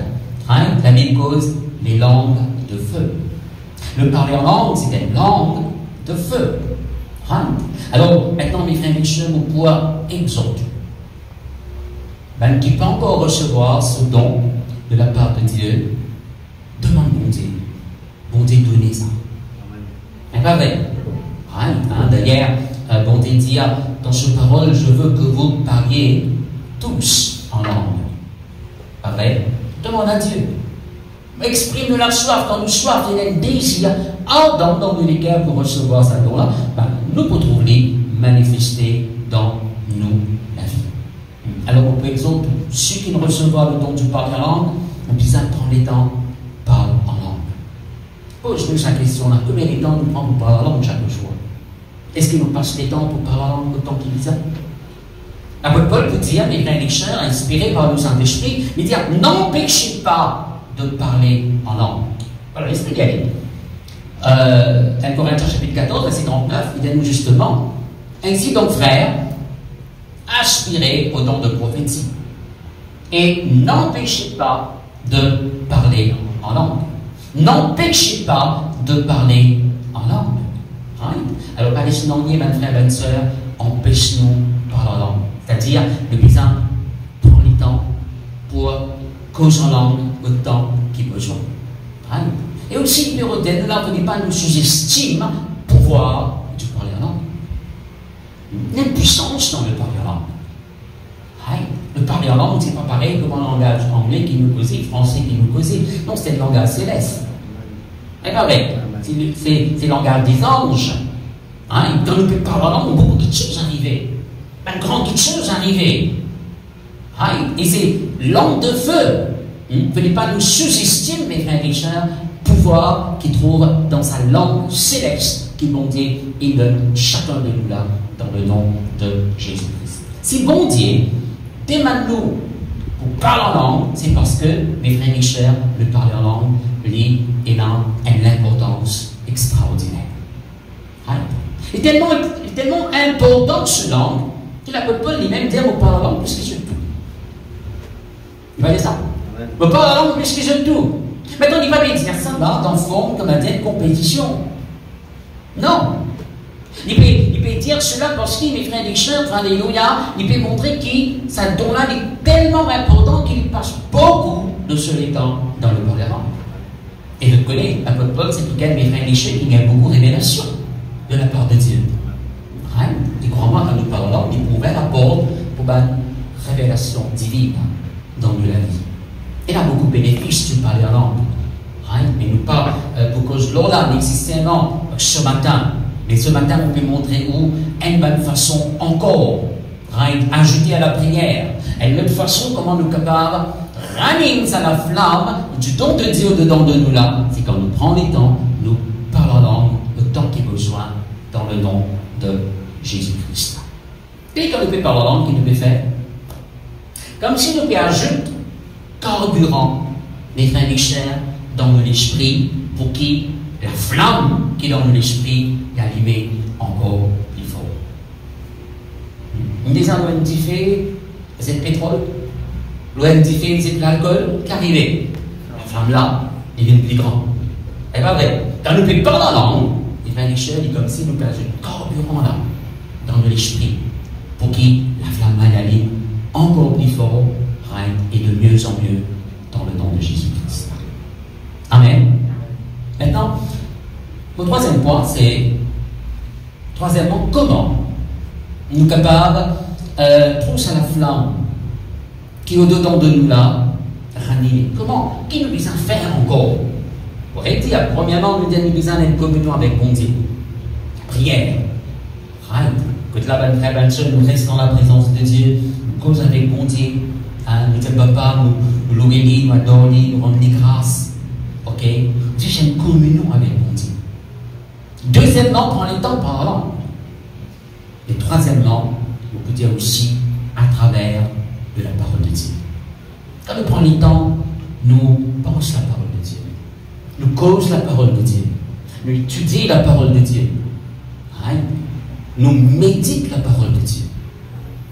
La Bible cause les langues de feu. Le parler en langue, c'est une langue de feu. Alors, maintenant, mes frères et sœurs, nous pouvons exhorter. Ben, qui peut encore recevoir ce don de la part de Dieu, demande bon Dieu. Bon Dieu, donnez ça. C'est pas vrai. D'ailleurs, bon Dieu dit dans cette parole, je veux que vous parliez tous en langue. Pas vrai? Demande à Dieu. Exprime la soif. Quand nous soif, il y a un désir ardent dans nos cœurs pour recevoir ce don-là. Ben, nous pouvons les manifester dans nous la vie. Alors, on peut exemple, ceux qui ne reçoivent le don du parler en langue, on dit prendre les temps, parle en langue. Pose-nous cette question-là. Combien de temps nous prenons pour parler en langue chaque jour? Est-ce qu'il nous passe les temps pour parler en langue autant qu'il dit ça? L'apôtre Paul vous dire, les frères et sœurs, inspirés par le Saint-Esprit, il dit n'empêchez pas de parler en langue. Voilà, expliquez. 1 Corinthiens chapitre 14, verset 39, il dit nous justement, ainsi donc frères, aspirez au don de prophétie et n'empêchez pas de parler en langue. N'empêchez pas de parler en langue. Alors, par les synonymes, mes frères et sœurs, empêche-nous de parler en langue. C'est-à-dire, le besoin prend le temps pour causer en langue le temps qu'il besoin. Et aussi, numéro 2, nous n'avons pas nous sous-estime le pouvoir de parler en langue. Il y a une puissance dans le parler en langue. Le parler en langue, c'est pas pareil comme un langage anglais qui nous causait, français qui nous causait. Non, c'est le langage céleste. C'est pas vrai. C'est le langage des anges. Quand nous parlons en langue, beaucoup de choses arrivent. Une grande chose arrivée. Et c'est langue de feu. Venez pas nous sous-estimer, mes frères et sœurs, pouvoir qu'il trouve dans sa langue céleste qui bon Dieu et donne chacun de nous là dans le nom de Jésus-Christ. Si bon Dieu demande-nous pour parler en langue, c'est parce que, mes frères et sœurs, le parler en langue, lui, il a une importance extraordinaire. Il est tellement important ce langue qu'il a Paul lui-même dire au parler en langue plus que je tout. Il va dire ça. Au parler en langue plus que je tout. Maintenant, il va bien dire ça là, dans le fond, comme un telle compétition. Non. Il peut dire cela parce qu'il, mes frères et sœurs, alléluia, il peut montrer que ce don-là est tellement important qu'il passe beaucoup de ce temps dans le parler en langue. Et vous connaissez, l'apôtre Paul, c'est lequel mes frères Michel, il y a beaucoup de révélations de la part de Dieu. Hein? Et crois-moi, quand nous parlons, nous pouvons apporter pour une révélation divine dans la vie. Il y a beaucoup de bénéfices de parler en langue. Hein? Mais nous pas, pour que l'on n'existe pas ce matin. Mais ce matin, on peut montrer où, une bonne façon encore, hein, ajouter à la prière, une autre façon comment nous sommes capables de ramener à la flamme du don de Dieu dedans de nous là, c'est quand nous prenons le temps, nous parlons en langue, le temps qu'il besoin dans le nom de Jésus-Christ. Et quand nous pouvons parler en langue, qu'est-ce que nous pouvons faire? Comme si nous pouvions ajouter carburant, les frères et sœurs, dans l'esprit, pour qui la flamme qui est dans l'esprit est allumée encore plus fort. Nous disons l'ONTIFé, c'est le pétrole. L'ONTIFé, c'est l'alcool qui est arrivé. La flamme là, elle devient plus grande. C'est pas vrai. Quand nous ne parlons pas la langue, les frères et sœurs, c'est comme si nous perdons un carburant là, dans l'esprit, pour qui la flamme là allume encore plus fort, et de mieux en mieux dans le nom de Jésus-Christ. Amen. Maintenant, le troisième point, c'est, troisièmement, comment nous sommes capables de trouver la flamme qui est au-dedans de nous là, ranimer. Comment? Qui nous besoin faire encore? Pour être dit, premièrement, nous avons besoin d'une communion avec bon Dieu. Prière. Que la bonne très bonne chose, nous restons dans la présence de Dieu, nous causons avec bon Dieu. Nous disons papa, nous louons, nous adorons, nous rendons grâce. Ok? Dieu, j'ai une communion avec mon Dieu. Deuxièmement, prends le temps parlant. Et troisièmement, on peut dire aussi à travers de la parole de Dieu. Quand nous prenons le temps, nous pensons la parole de Dieu. Nous causons la parole de Dieu. Nous étudions la parole de Dieu. Hein? Nous méditons la parole de Dieu.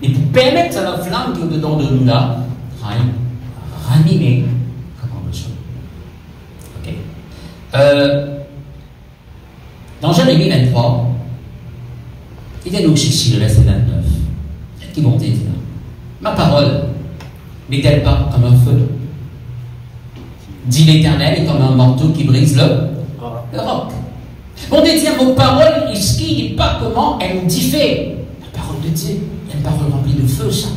Et pour permettre à la flamme qui est au-dedans de nous là, ranimer comme on besoin. Ok? Dans Jérémie 23, il y a nous ici le verset 29. Qui vont dire, ma parole n'est-elle pas comme un feu? Dit l'Éternel est comme un manteau qui brise le roc. On dit dire vos paroles, ici, n'est pas comment elle diffère. La parole de Dieu, il y a une parole remplie de feu, ça.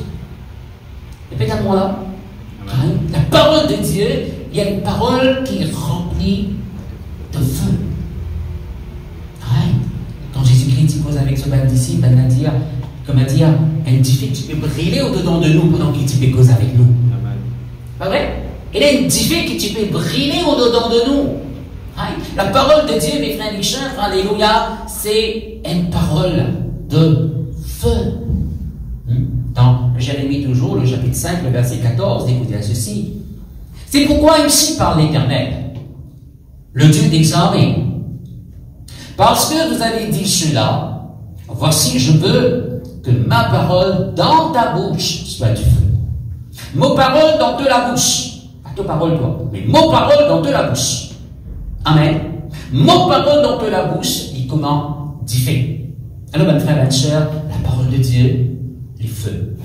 Répétez-moi là. Hein? La parole de Dieu, il y a une parole qui est remplie de feu. Hein? Quand Jésus-Christ cause avec ce baptême ici, il va dire, comment dire, elle diffère, tu peux briller au-dedans de nous pendant qu'il tu peux causer avec nous. Amen. Pas vrai? Il y a une diffère qui tu peux briller au-dedans de nous. Hein? La parole de Dieu, mes frères et sœurs, alléluia, c'est une parole de feu. Dans Jérémie toujours, le chapitre 5, le verset 14, écoutez ceci. C'est pourquoi ainsi parle l'Éternel, le Dieu des armées. Parce que vous avez dit cela, voici je veux que ma parole dans ta bouche soit du feu. Mon parole dans de la bouche. Pas ta parole toi, mais mon parole dans de la bouche. Amen. Mon parole dans de la bouche, il comment diffère. Alors, mes frères et sœurs, la parole de Dieu, les feux.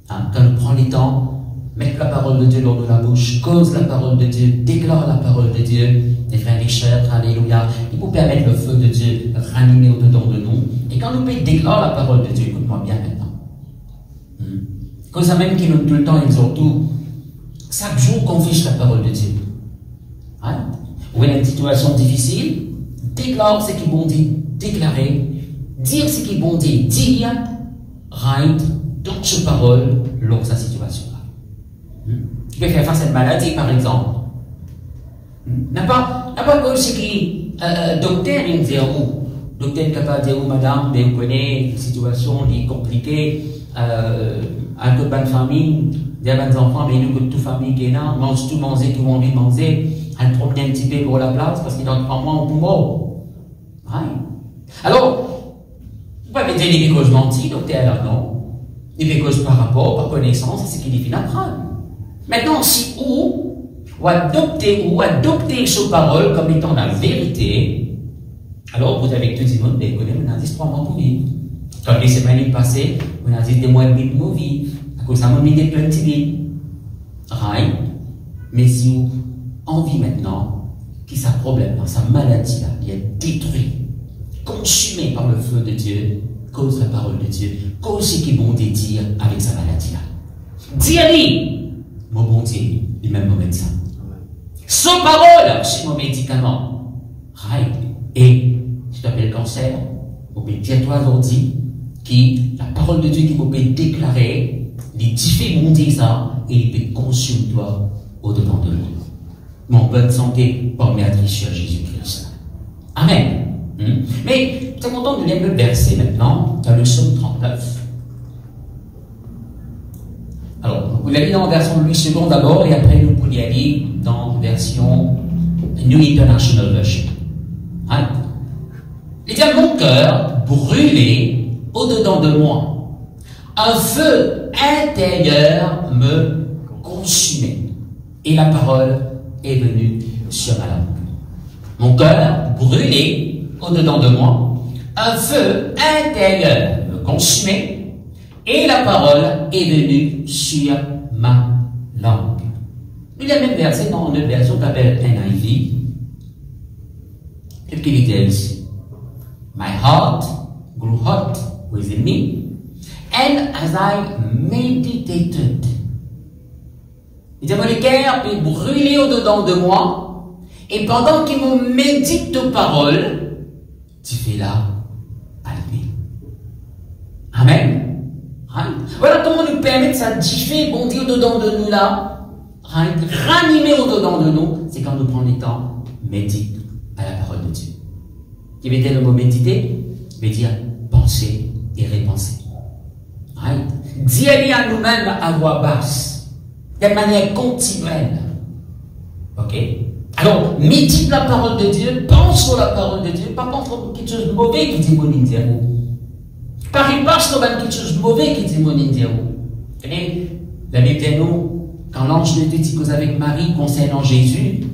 Hein? Quand nous prenons le temps, mettre la parole de Dieu dans la bouche, cause la parole de Dieu, déclare la parole de Dieu, les frères et sœurs, alléluia, il vous permet le feu de Dieu de ranimer au-dedans de nous. Et quand nous déclarons la parole de Dieu, écoute-moi bien maintenant. Cause même qui nous tout le temps exhorte tout, chaque jour qu'on fiche la parole de Dieu. Hein? Ou il y a une situation difficile, déclare ce qui bon dit, déclarer, dire ce qui bon dit, dire, right, dans sa parole, lors de sa situation-là. Tu peux faire face à une maladie, par exemple. N'a pas comme ce qui, docteur, il dit où? Docteur est capable de dire où, madame, vous connaissez une situation compliquée, un peu de bonne famille, des bonnes enfants, mais nous, que toute famille qui est là, mange tout manger, qui ont envie de manger, elle prend un petit peu pour la place, parce qu'il dans 3 mois, on peut mort. Alors, vous pouvez dire que je mentis, docteur, là, non. Et puis que par rapport, par connaissance, c'est ce qu'il dit d'apprendre. Maintenant, si ou adopter cette parole comme étant la vérité, alors vous avez tout dit, vous avez connu, on a dit 3 mois pour vivre. Comme les semaines passées, on a dit des mois et demi pour vivre. À cause ça m'a mis des plein de vies. Mais si vous envie maintenant, qui sa problème, dans sa maladie, là, il est détruit, consumé par le feu de Dieu, cause la parole de Dieu, cause ce qui bon dire avec sa maladie là. Dis-lui, mon bon Dieu, lui même mon médecin. Sans parole, c'est mon médicament. Right. Et si tu as le cancer, vous pouvez dire toi aujourd'hui qui la parole de Dieu qui vous peut déclarer, les différents mon Dieu ça, et il peut consumer toi au-dedans de lui. Mon bonne santé par méatrice à Jésus-Christ. Amen. Mais, c'est content de lire le verset maintenant, dans le psaume 39. Alors, vous l'avez dans la version Louis II d'abord, et après nous pouvons y aller dans la version New International Version. Hein? Il dit, mon cœur brûlé au-dedans de moi. Un feu intérieur me consumait. Et la parole est venue sur ma langue. Mon cœur brûlé au-dedans de moi, un feu intérieur me consumait, et la parole est venue sur ma langue. Il y a même verset dans une version qu'on appelle NIV. Qu'est-ce qu'il dit ici? My heart grew hot within me, and as I meditated. Il dit, mon cœur est brûlé au-dedans de moi, et pendant qu'il me médite de paroles, tu fais là, palmer. Amen. Right? Voilà comment nous permet ça differ, bondir au-dedans de nous là, right? Ranimer au-dedans de nous, c'est quand nous prenons le temps, médite à la parole de Dieu. Qui veut dire le mot méditer? Veut dire penser et repenser. Right? Dis-le à nous-mêmes à voix basse, de manière continuelle. Ok? Alors, médite la parole de Dieu, pense sur la parole de Dieu, pas pense sur quelque chose de mauvais qui dit mon indiero. Pas pense sur quelque chose de mauvais qui dit mon indiero. Vous savez, la Bible dit nous, quand l'ange de Dieu dit cause avec Marie concernant Jésus,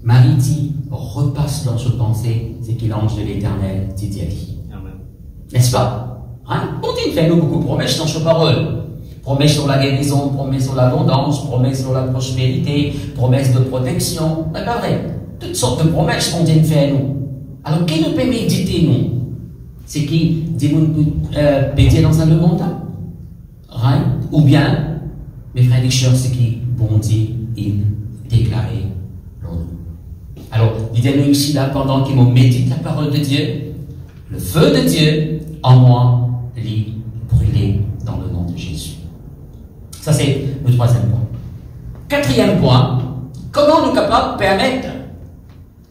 Marie dit, repasse dans sa pensée, c'est qu'il l'ange de l'Éternel dit dit. N'est-ce pas? Hein? On dit, fait nous beaucoup de promesses dans sa parole. Promesses sur la guérison, promesses sur l'abondance, promesses sur la prospérité, promesses de protection. C'est pas vrai. Toutes sortes de promesses qu'on dit de faire nous. Alors, qui nous peut méditer nous? C'est qui dit nous peut dire dans un monde là? Right? Ou bien, mes frères et sœurs, c'est qui bon dit, il déclaré l'autre. Alors, il dit nous ici là, pendant qu'il me médite la parole de Dieu, le feu de Dieu en moi, lui, brûlé dans le nom de Jésus. Ça, c'est le troisième point. Quatrième point, comment nous sommes capables de permettre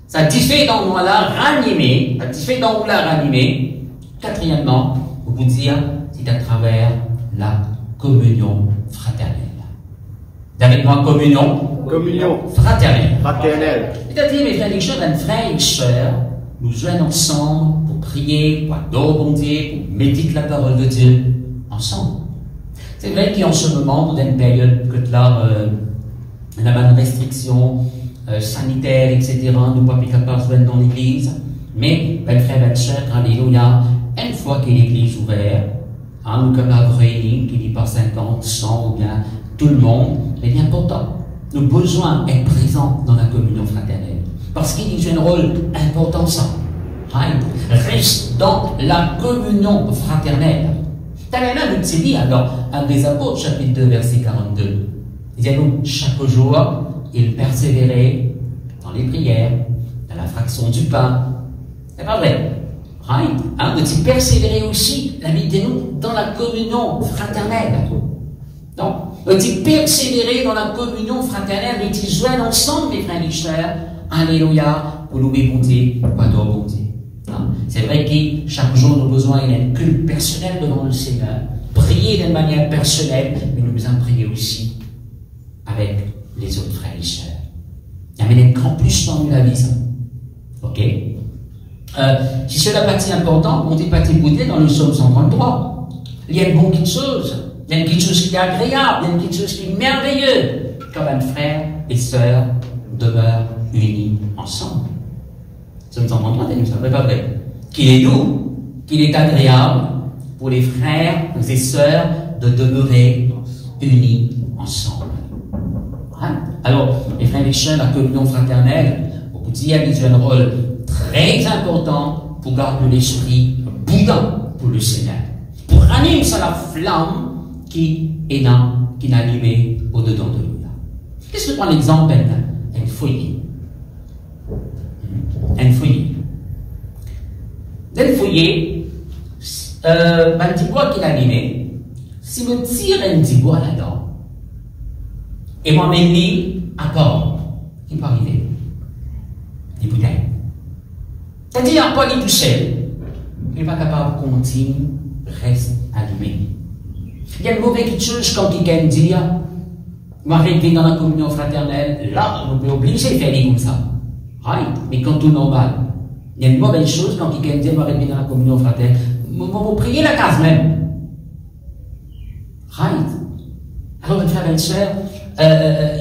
ça diffé dans nous là ranimer, ça diffé dans nous là ranimer. Quatrièmement, vous vous dire, c'est à travers la communion fraternelle. Avec moi, communion fraternelle. C'est-à-dire, mes frères et sœurs, un frère et sœurs, nous joignons ensemble pour prier, pour adorer bon Dieu, pour méditer la parole de Dieu ensemble. C'est vrai qu'en ce moment, dans une période que là, on a une restriction sanitaire, etc., nous ne pouvons plus capables de se dans l'église. Mais, ben, frères et sœurs, alléluia, une fois que l'église est ouverte, hein, nous sommes capables de réunir, qui dit par 50, 100 ou bien tout le monde, c'est bien important. Nous avons besoin d'être présents dans la communion fraternelle. Parce qu'il joue un rôle important, ça. Right? Reste dans la communion fraternelle. Talana nous dit alors, un des apôtres, chapitre 2, verset 42. Il dit à nous, chaque jour, il persévérait dans les prières, dans la fraction du pain. C'est pas vrai. Right? Hein? Il dit persévérer aussi, la vie de nous, dans la communion fraternelle. Donc, il dit persévérer dans la communion fraternelle, il dit joindre ensemble, mes frères et sœurs, alléluia, pour louer bon Dieu, pour adorer bon Dieu. C'est vrai que chaque jour, nous avons besoin d'un culte personnel devant le Seigneur, prier d'une manière personnelle, mais nous besoin prier aussi avec les autres frères et sœurs. Il y a un grand plus dans la vie, ça. Ok? Si c'est la partie importante, on dit partie boudée dans le psaume 133. Il y a une bonne petite chose. Il y a quelque chose qui est agréable, il y a quelque chose qui est merveilleux. Comme un frère et sœur demeurent unis ensemble. Ça ne s'entend pas, ça n'est pas vrai. Qu'il est doux, qu'il est agréable pour les frères et sœurs de demeurer unis ensemble. Hein? Alors, les frères et sœurs, la communion fraternelle, vous Vous dites qu'il a un rôle très important pour garder l'esprit boudin pour le Seigneur. Pour ranimer ça la flamme qui est allumée au-dedans de nous. Qu'est-ce que prend l'exemple d'un foyer? Un foyer. Dans le foyer, un petit bois qui est allumé, si je tire un petit bois là-dedans, et moi m'en à part, il peut arriver. Des bouteilles. C'est-à-dire, pas tout seul, il n'est pas capable de continuer, reste allumé. Il y a une mauvaise chose quand quelqu'un dit, m'arrêter dans la communion fraternelle, là, on peut obliger de faire des comme ça. Right? Mais quand tout normal. Il y a une mauvaise chose quand quelqu'un dit, m'arrêter dans la communion fraternelle, vous priez la case même. Right? Alors, mes frères et sœurs,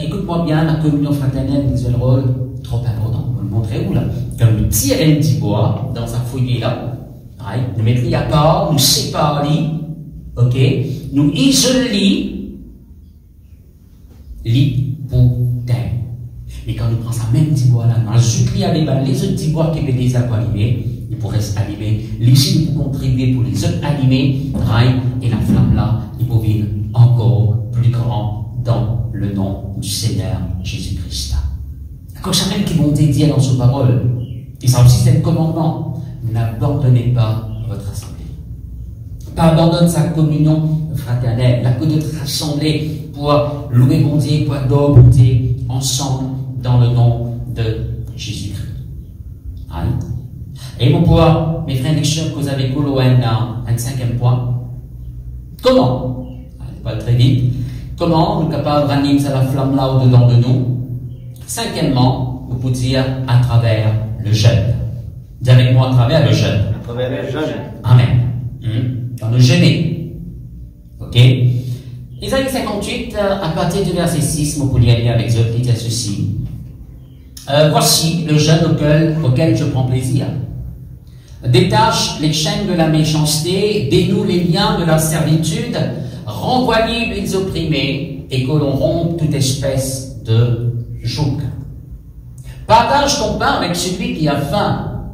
écoute-moi bien, la communion fraternelle joue un rôle trop important. On va le montrer où là? Quand nous tirons un petit bois dans un foyer là, right? Nous mettons à part, nous séparons, ok? Nous isolons les bouteilles. Mais quand nous prenons ça même petit bois là, nous ajoutons avec les autres petits bois qui étaient déjà allumés, ils pourraient s'allumer. Les Chines pour contribuer pour les autres allumer, right? Et la flamme là, ils peuvent devenir encore plus grand dans le nom du Seigneur Jésus-Christ. Quand chacun qui vont dire dans sa parole, et ça aussi c'est un commandement, n'abandonnez pas votre assemblée. Pas abandonne sa communion fraternelle, la côte de rassembler pour louer bon Dieu, pour adorer bon Dieu, ensemble dans le nom de Jésus-Christ. Right? Et mon point, mes frères et sœurs, que vous avez collé un cinquième point. Comment? Pas très vite. Comment nous sommes capables de ranimer la flamme là au-dedans de nous? Cinquièmement, vous pouvez dire à travers le jeûne. Dites avec moi à travers le jeûne. À travers le jeûne. Amen. Dans le jeûner. Ok? Isaïe 58, à partir du verset 6, vous pouvez aller avec eux, il dit ceci. Voici le jeûne auquel je prends plaisir. Détache les chaînes de la méchanceté, dénoue les liens de la servitude, renvoie libre les opprimés, et que l'on rompe toute espèce de joug. Partage ton pain avec celui qui a faim,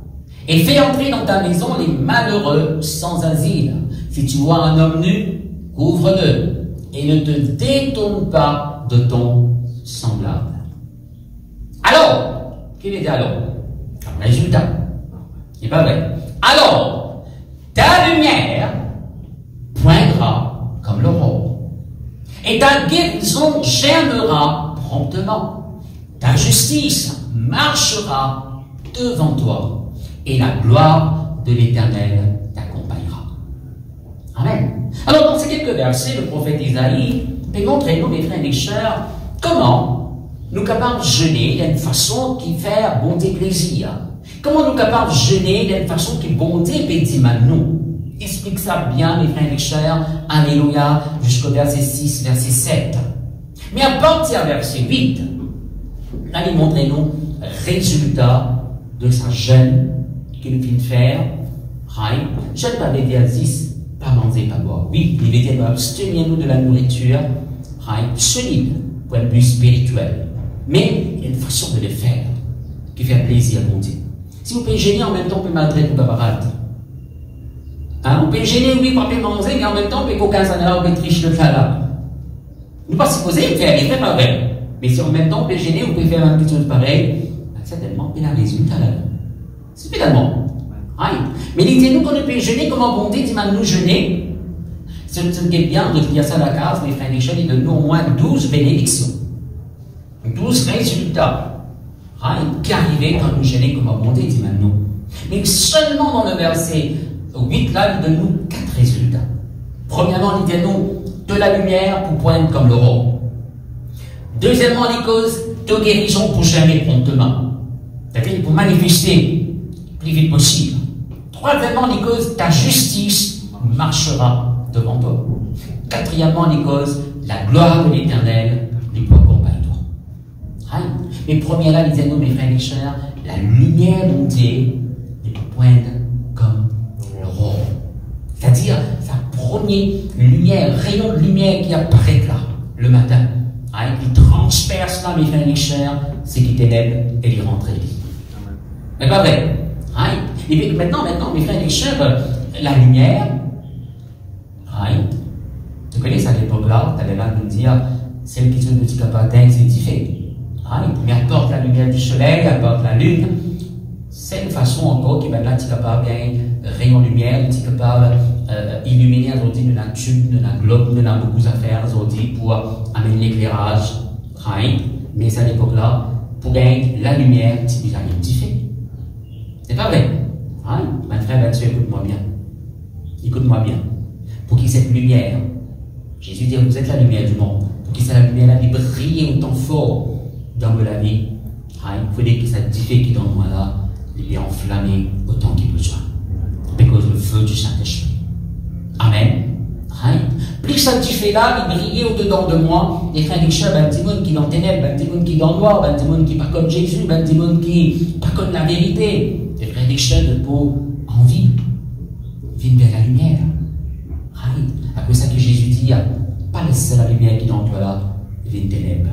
et fais entrer dans ta maison les malheureux sans asile. Si tu vois un homme nu, couvre-le, et ne te détourne pas de ton semblable. Alors, quel est alors? Un résultat. C'est pas vrai. Alors, ta lumière poindra comme l'aurore, et ta guérison germera promptement. Ta justice marchera devant toi, et la gloire de l'Éternel t'accompagnera. Amen. Alors, dans ces quelques versets, le prophète Isaïe peut montrer nous, mes frères et sœurs, comment nous sommes capables de jeûner d'une façon qui fait bon Dieu plaisir. Comment nous sommes capables de jeûner d'une façon qui bon Dieu peut dire nous. Explique ça bien, mes frères et sœurs. Alléluia, jusqu'au verset 6, verset 7. Mais à partir du verset 8, allez montrer nous le résultat de sa jeûne qu'il vient de faire. Je ne pas dire 10, pas manger, pas boire. Oui, il veut dire abstenir-nous de la nourriture solide, point de vue spirituel. Mais il y a une façon de le faire qui fait plaisir à mon Dieu. Si vous pouvez gêner en même temps, vous pouvez maltraiter vos camarades. Vous pouvez gêner, oui, pour manger, mais en même temps, vous pouvez qu'aucun là, vous pouvez tricher le là. Nous pas supposés le faire, il fait pas vrai. Mais si en même temps, vous pouvez gêner, vous pouvez faire une petite chose pareille, certainement, il a un résultat là. C'est finalement. Mais il dit, nous, qu'on ne peut gêner, comment bon Dieu dit, nous jeûner. Ce qui est bien de dire ça à la case, mes frères et sœurs, il donne nous au moins 12 bénédictions. 12 résultats. Qui arrivaient quand nous gênons comme bon Dieu dit nous. Mais seulement dans le verset 8, là, il donne nous 4 résultats. Premièrement, il dit nous de la lumière pour poindre comme l'aurore. Deuxièmement, les causes de guérison pour jamais promptement. C'est-à-dire pour manifester le plus vite possible. Troisièmement, les causes ta justice marchera devant toi. Quatrièmement, les causes la gloire de l'Éternel les peut accompagner toi. Mais premièrement, il dit nous, mes frères et sœurs, la lumière de Dieu est pointe comme l'aurore. C'est-à-dire, sa première lumière, rayon de lumière qui apparaît là, le matin, qui transperce là, mes frères et sœurs, c'est qui ténèbres et les rentrées. Mais pas vrai. Right? Et puis maintenant, mes frères et sœurs, la lumière, right? Tu connais ça à l'époque-là, tu avais l'air de nous dire, celle qui ne dit pas d'être, c'est différent. Right? Mais apporte la lumière du soleil, apporte la lune. C'est une façon encore qui va là, tu es capable bien rayon lumière, tu es capable illuminer aujourd'hui de la tube, de la globe, de la beaucoup d'affaires aujourd'hui pour amener l'éclairage. Right? Mais à l'époque-là, pour gagner la lumière, tu dis rien différent. C'est pas vrai. Hein? Mon frère, ben, écoute-moi bien. Écoute-moi bien. Pour qu'il cette lumière, Jésus dit, vous êtes la lumière du monde. Pour qu'il cette lumière la vie brille autant fort dans la vie. Hein? Il faut dire que ça diffère qui dans moi là, il est enflammé autant qu'il besoin. Parce que le feu du Saint-Esprit. Amen. Hein? Plus ça diffère là, il brille au-dedans de moi. Les frères et sœurs, ben, des gens qui sont dans les ténèbres, ben, des gens qui sont dans le noir, ben, des gens qui ne sont pas comme Jésus, ben, des gens qui ne sont pas comme la vérité. Les frères et sœurs de peau envie, viennent vers la lumière. Right? Après ça que Jésus dit, pas laisser la lumière qui est dans toi là, vient ténèbres.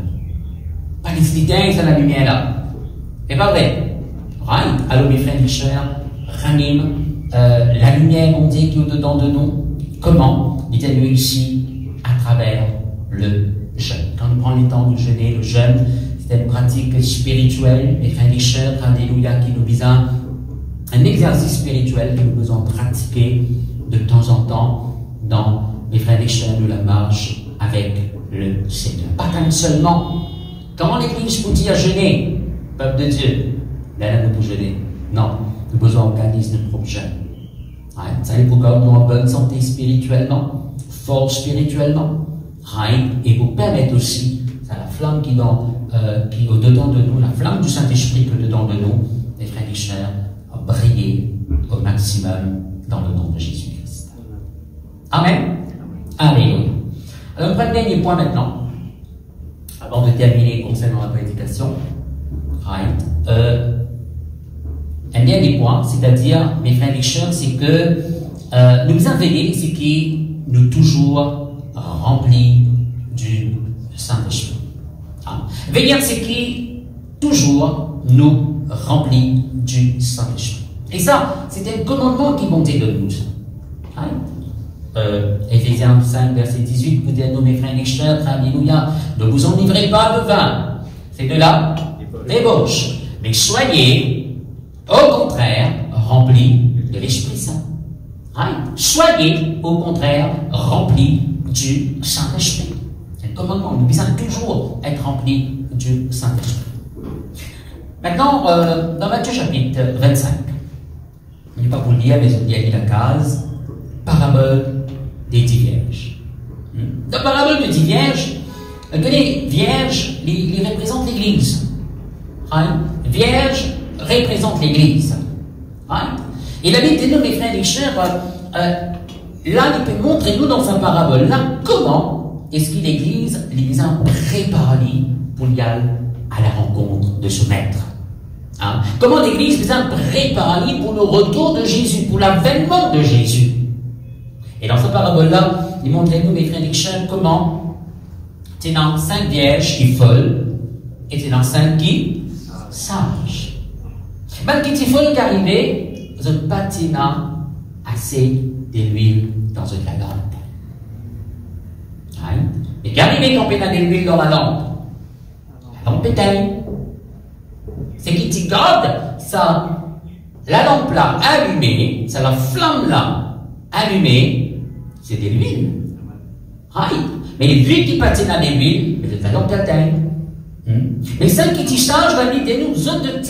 Pas laisser dans la lumière là. C'est pas vrai. Right? Alors mes frères et sœurs, ranime la lumière montée qui est au-dedans de nous. Comment? Il est ici à travers le jeûne. Quand nous prenons le temps de jeûner, le jeûne, c'est une pratique spirituelle, mes frères et sœurs, alléluia, qui nous vise un exercice spirituel que nous devons pratiquer de temps en temps dans les frères et sœurs de la marche avec le Seigneur. Pas tant seulement. Comment l'Église peut dire jeûner, peuple de Dieu? Là, nous pouvons jeûner. Non, nous besoin d'organiser notre propre jeûne. Ouais, ça est pour que nous avons une bonne santé spirituellement, fort spirituellement, right? Et vous permettre aussi, c'est la flamme qui est au-dedans de nous, la flamme du Saint-Esprit qui est au-dedans de nous, les frères et sœurs, briller au maximum dans le nom de Jésus-Christ. Amen. Alléluia. Alors, on prend le dernier point maintenant, avant de terminer concernant la prédication. Right. Un dernier point, c'est-à-dire, mes frères et sœurs, c'est que nous avons veillé, c'est qui nous toujours remplis du Saint-Esprit. Hein? Veiller, c'est qui toujours nous remplit du Saint-Esprit. Et ça, c'est un commandement qui montait de nous. Hein? Éphésiens 5, verset 18, vous dites, mes frères et sœurs, alléluia, ne vous enivrez pas de vin. C'est de la débauche. Mais soyez, au contraire, remplis de l'Esprit Saint. Hein? Soyez, au contraire, remplis du Saint-Esprit. C'est un commandement. Nous devons toujours être remplis du Saint-Esprit. Maintenant, dans Matthieu chapitre 25, je ne vais pas vous le lire, mais je vais lire la case, parabole des 10 vierges. Dans la parabole des 10 vierges, les vierges, les représentent l'Église. Hein? Vierge représente l'Église. Hein? Et la Bible dit, nous, mes frères et sœurs, là, il peut montrer nous dans sa parabole, là, comment est-ce que l'Église a préparé pour y aller à la rencontre de ce maître. Hein? Comment l'Église a préparé pour le retour de Jésus, pour l'avènement de Jésus. Et dans cette parabole-là, il montre nous, mes frères et sœurs, comment c'est dans 5 vierges qui folles, et c'est dans 5 qui sages. Même qui folles qui arrivent, vous n'avez pas assez de l'huile dans une lampe. Hein? Et qui arrive quand on a de l'huile dans la lampe, éteint. C'est qui t'y garde ça, la lampe là allumée, ça la flamme là allumée, c'est de l'huile. Right? Mais les huiles qui patinent à l'huile, c'est la lampe éteinte. Mais celle qui t'y charge va dire nous autres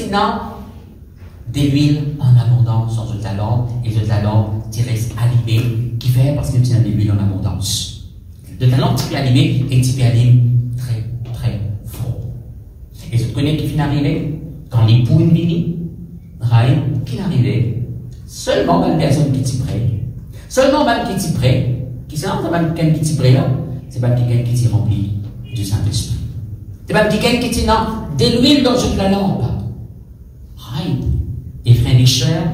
de l'huile en abondance dans une lampe, et de la lampe qui reste allumée, qui fait parce que tu as de l'huile en abondance. De la lampe qui peut allumer et qui peut allumer très très fort. Et vous connaissez qui finit arrivé? Quand l'époux est venu, qui est arrivé? Seulement une personne qui t'y prête. Seulement même qui t'y prête. Qui c'est même quelqu'un qui t'y prête là? C'est même quelqu'un qui t'y remplit du Saint-Esprit. C'est même quelqu'un qui t'y a de l'huile dans une lampe. Et frères et sœurs,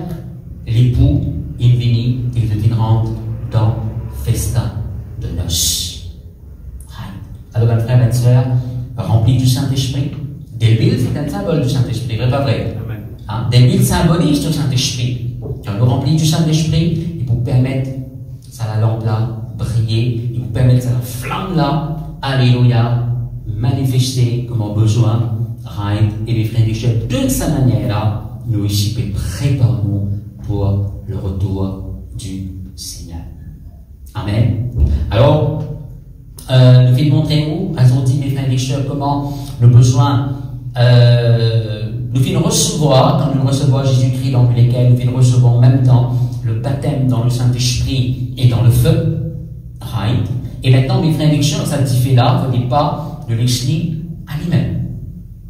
l'époux est venu et il rentre dans le festin de noces. Alors, mes frères et sœurs, remplis du Saint-Esprit, de l'huile, c'est un symbole du Saint-Esprit, vrai pas vrai? Hein? Des huiles symbolisent le Saint-Esprit. Quand nous remplit du Saint-Esprit, il vous permet, ça la lampe là, briller, il vous permet, ça la flamme là, alléluia, manifester comme on a besoin, right? Et les frères et sœurs, de cette manière-là, nous ici, préparons pour le retour du Seigneur. Amen. Alors, nous voulons montrer où, elles ont dit, mes frères et sœurs, comment nous besoin, nous voulons recevoir, quand nous recevons Jésus-Christ dans lesquels nous voulons recevoir en même temps le baptême dans le Saint-Esprit et dans le feu. Right? Et maintenant, mes frères et sœurs, ça dit là, ne dit pas de l'esprit à lui-même.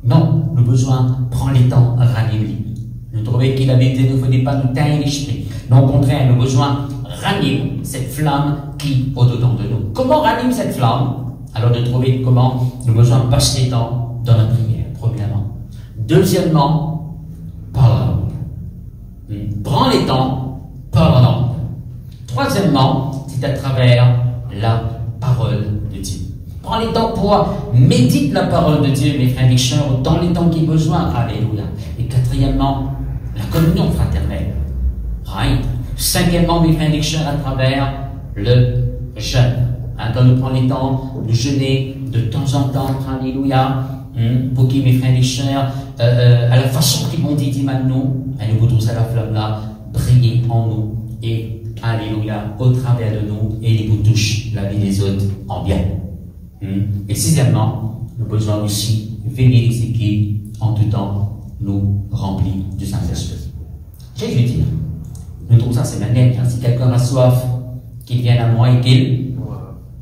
Non, nous besoin prendre les temps à ranimer. Nous trouvons qu'il avait dit, ne faut pas nous tailler l'esprit. Non, au contraire, nous besoin ranimer cette flamme qui est au-dedans de nous. Comment ranimer cette flamme? Alors, de trouver comment nous besoin passer les temps dans la prière, premièrement. Deuxièmement, par la langue. Prends les temps par la langue. Troisièmement, c'est à travers la parole de Dieu. Prends les temps pour méditer la parole de Dieu, mes frères et sœurs, dans les temps qu'il y a besoin. Alléluia. Et quatrièmement, la communion fraternelle. Right? Cinquièmement, mes frères et sœurs, à travers le jeûne. Hein, quand nous prenons les temps de jeûner de temps en temps, alléluia, pour qui, mes frères et sœurs, à la façon qu'ils vont dire maintenant, nous voudrons ça la flamme là, briller en nous, et alléluia, au travers de nous, et il vous touche la vie des autres en bien. Et sixièmement, nous avons besoin aussi de veiller les équipes en tout temps, nous remplir du Saint-Esprit. Jésus dit, nous trouvons ça, c'est magnifique. Si quelqu'un a soif, qu'il vienne à moi et qu'il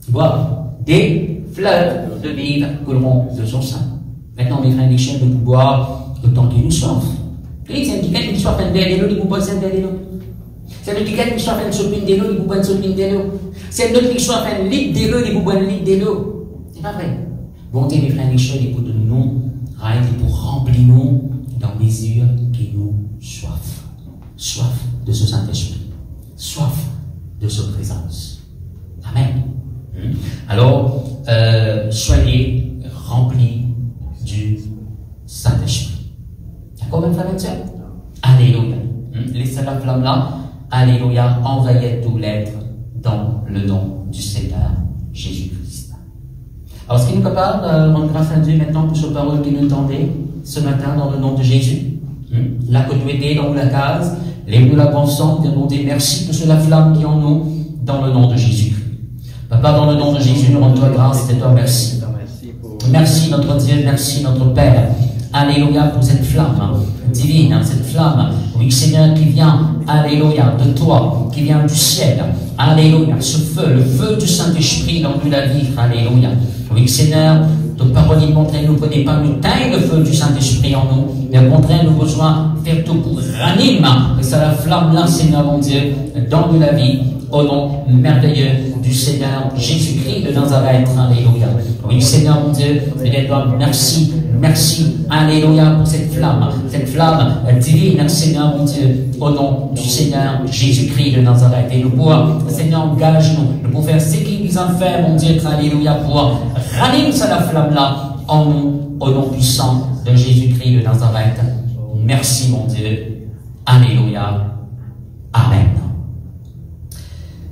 boive. Des fleuves de vie couleront de son sein. Maintenant, mes frères et sœurs, nous pouvons boire autant qu'il nous soif. C'est quelqu'un qui soit fait de l'eau, il vous boit de l'eau. C'est quelqu'un qui soit fait de sopine de l'eau, il vous boit de sopine de l'eau. C'est quelqu'un qui soit fait de litre de l'eau, il vous boit de litre de l'eau. C'est pas vrai. Bonté, mes frères et sœurs, il pour de nous, et pour remplir nous dans mesure qui nous soif. Soif de ce Saint-Esprit. Soif de sa présence. Amen. Alors, soyez remplis du Saint-Esprit. D'accord, mes frères et sœurs? Alléluia. Laissez la flamme là. Alléluia. Envoyez tout l'être dans le nom du Seigneur Jésus-Christ. Alors, est-ce qu'il nous capable de rendre grâce à Dieu maintenant pour cette parole qu'il nous entendait ce matin dans le nom de Jésus? La continuité dans la case, lève-nous la pensante, et nous dit merci pour la flamme qui est en nous dans le nom de Jésus-Christ. Papa, dans le nom de Jésus, nous rendons toi grâce et toi merci. Merci notre Dieu, merci notre Père. Alléluia pour cette flamme divine, cette flamme, oui Seigneur, qui vient, alléluia, de toi, qui vient du ciel. Alléluia, ce feu, le feu du Saint-Esprit dans nous la vie. Alléluia. Oui Seigneur, de parole il montre, nous ne connaissons pas nous taille le feu du Saint-Esprit en nous, mais au contraire, nous besoin faire tout pour ranimer, et ça la flamme là, Seigneur mon Dieu, dans nous la vie, au nom merveilleux du Seigneur Jésus-Christ de Nazareth. Alléluia. Oui, Seigneur mon Dieu, merci, merci, alléluia pour cette flamme divine, Seigneur mon Dieu, au nom du Seigneur Jésus-Christ de Nazareth. Et nous pouvons, Seigneur, engage-nous, nous pouvons faire ce qu'il nous a fait, mon Dieu, alléluia, pour rallumer la flamme là en nous, au nom puissant de Jésus-Christ de Nazareth. Merci, mon Dieu. Alléluia. Amen.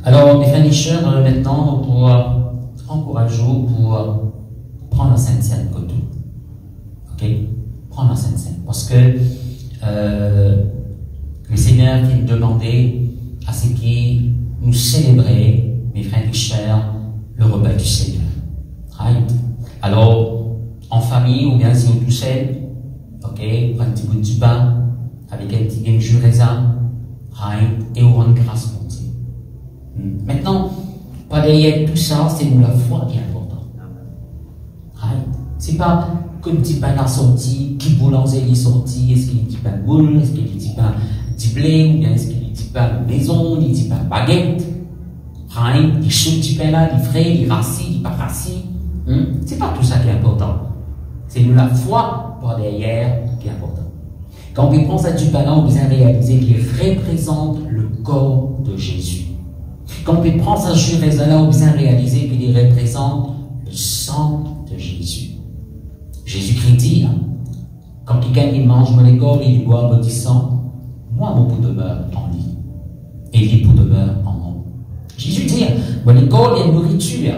Alors, mes frères et sœurs, maintenant, pour encourager, pour prendre la Sainte Seine comme tout. Ok? Prendre la Sainte Seine. Parce que le Seigneur qui nous demandait à ce qui nous célébrait, mes frères et sœurs, le repas du Seigneur. Right? Alors, en famille, ou bien si vous tout seul, ok? Un petit bout du pain, avec un petit jus raisin, right? Et on rend grâce pour Dieu. Maintenant, pas derrière tout ça, c'est nous la foi qui est importante. Right? C'est pas que le petit pain a sorti, qui boulanger est sorti, est-ce qu'il dit pain boule, est-ce qu'il dit pain de blé, ou bien est-ce qu'il dit pain maison, il dit pain baguette. Right? Il choute du pain là, il frais, il rassis, il pas rassis. C'est pas tout ça qui est important. C'est nous la foi par derrière qui est important. Quand on pense à du pain là, on doit réaliser qu'il représente le corps de Jésus. Quand on prend sa jus raisin là, on doit réaliser qu'il représente le sang de Jésus. Jésus-Christ dit, quand quelqu'un il mange mon corps et il boit mon sang, moi mon pour demeure en lui. Et lui pour demeure en moi. Jésus dit, mon corps il y a une nourriture,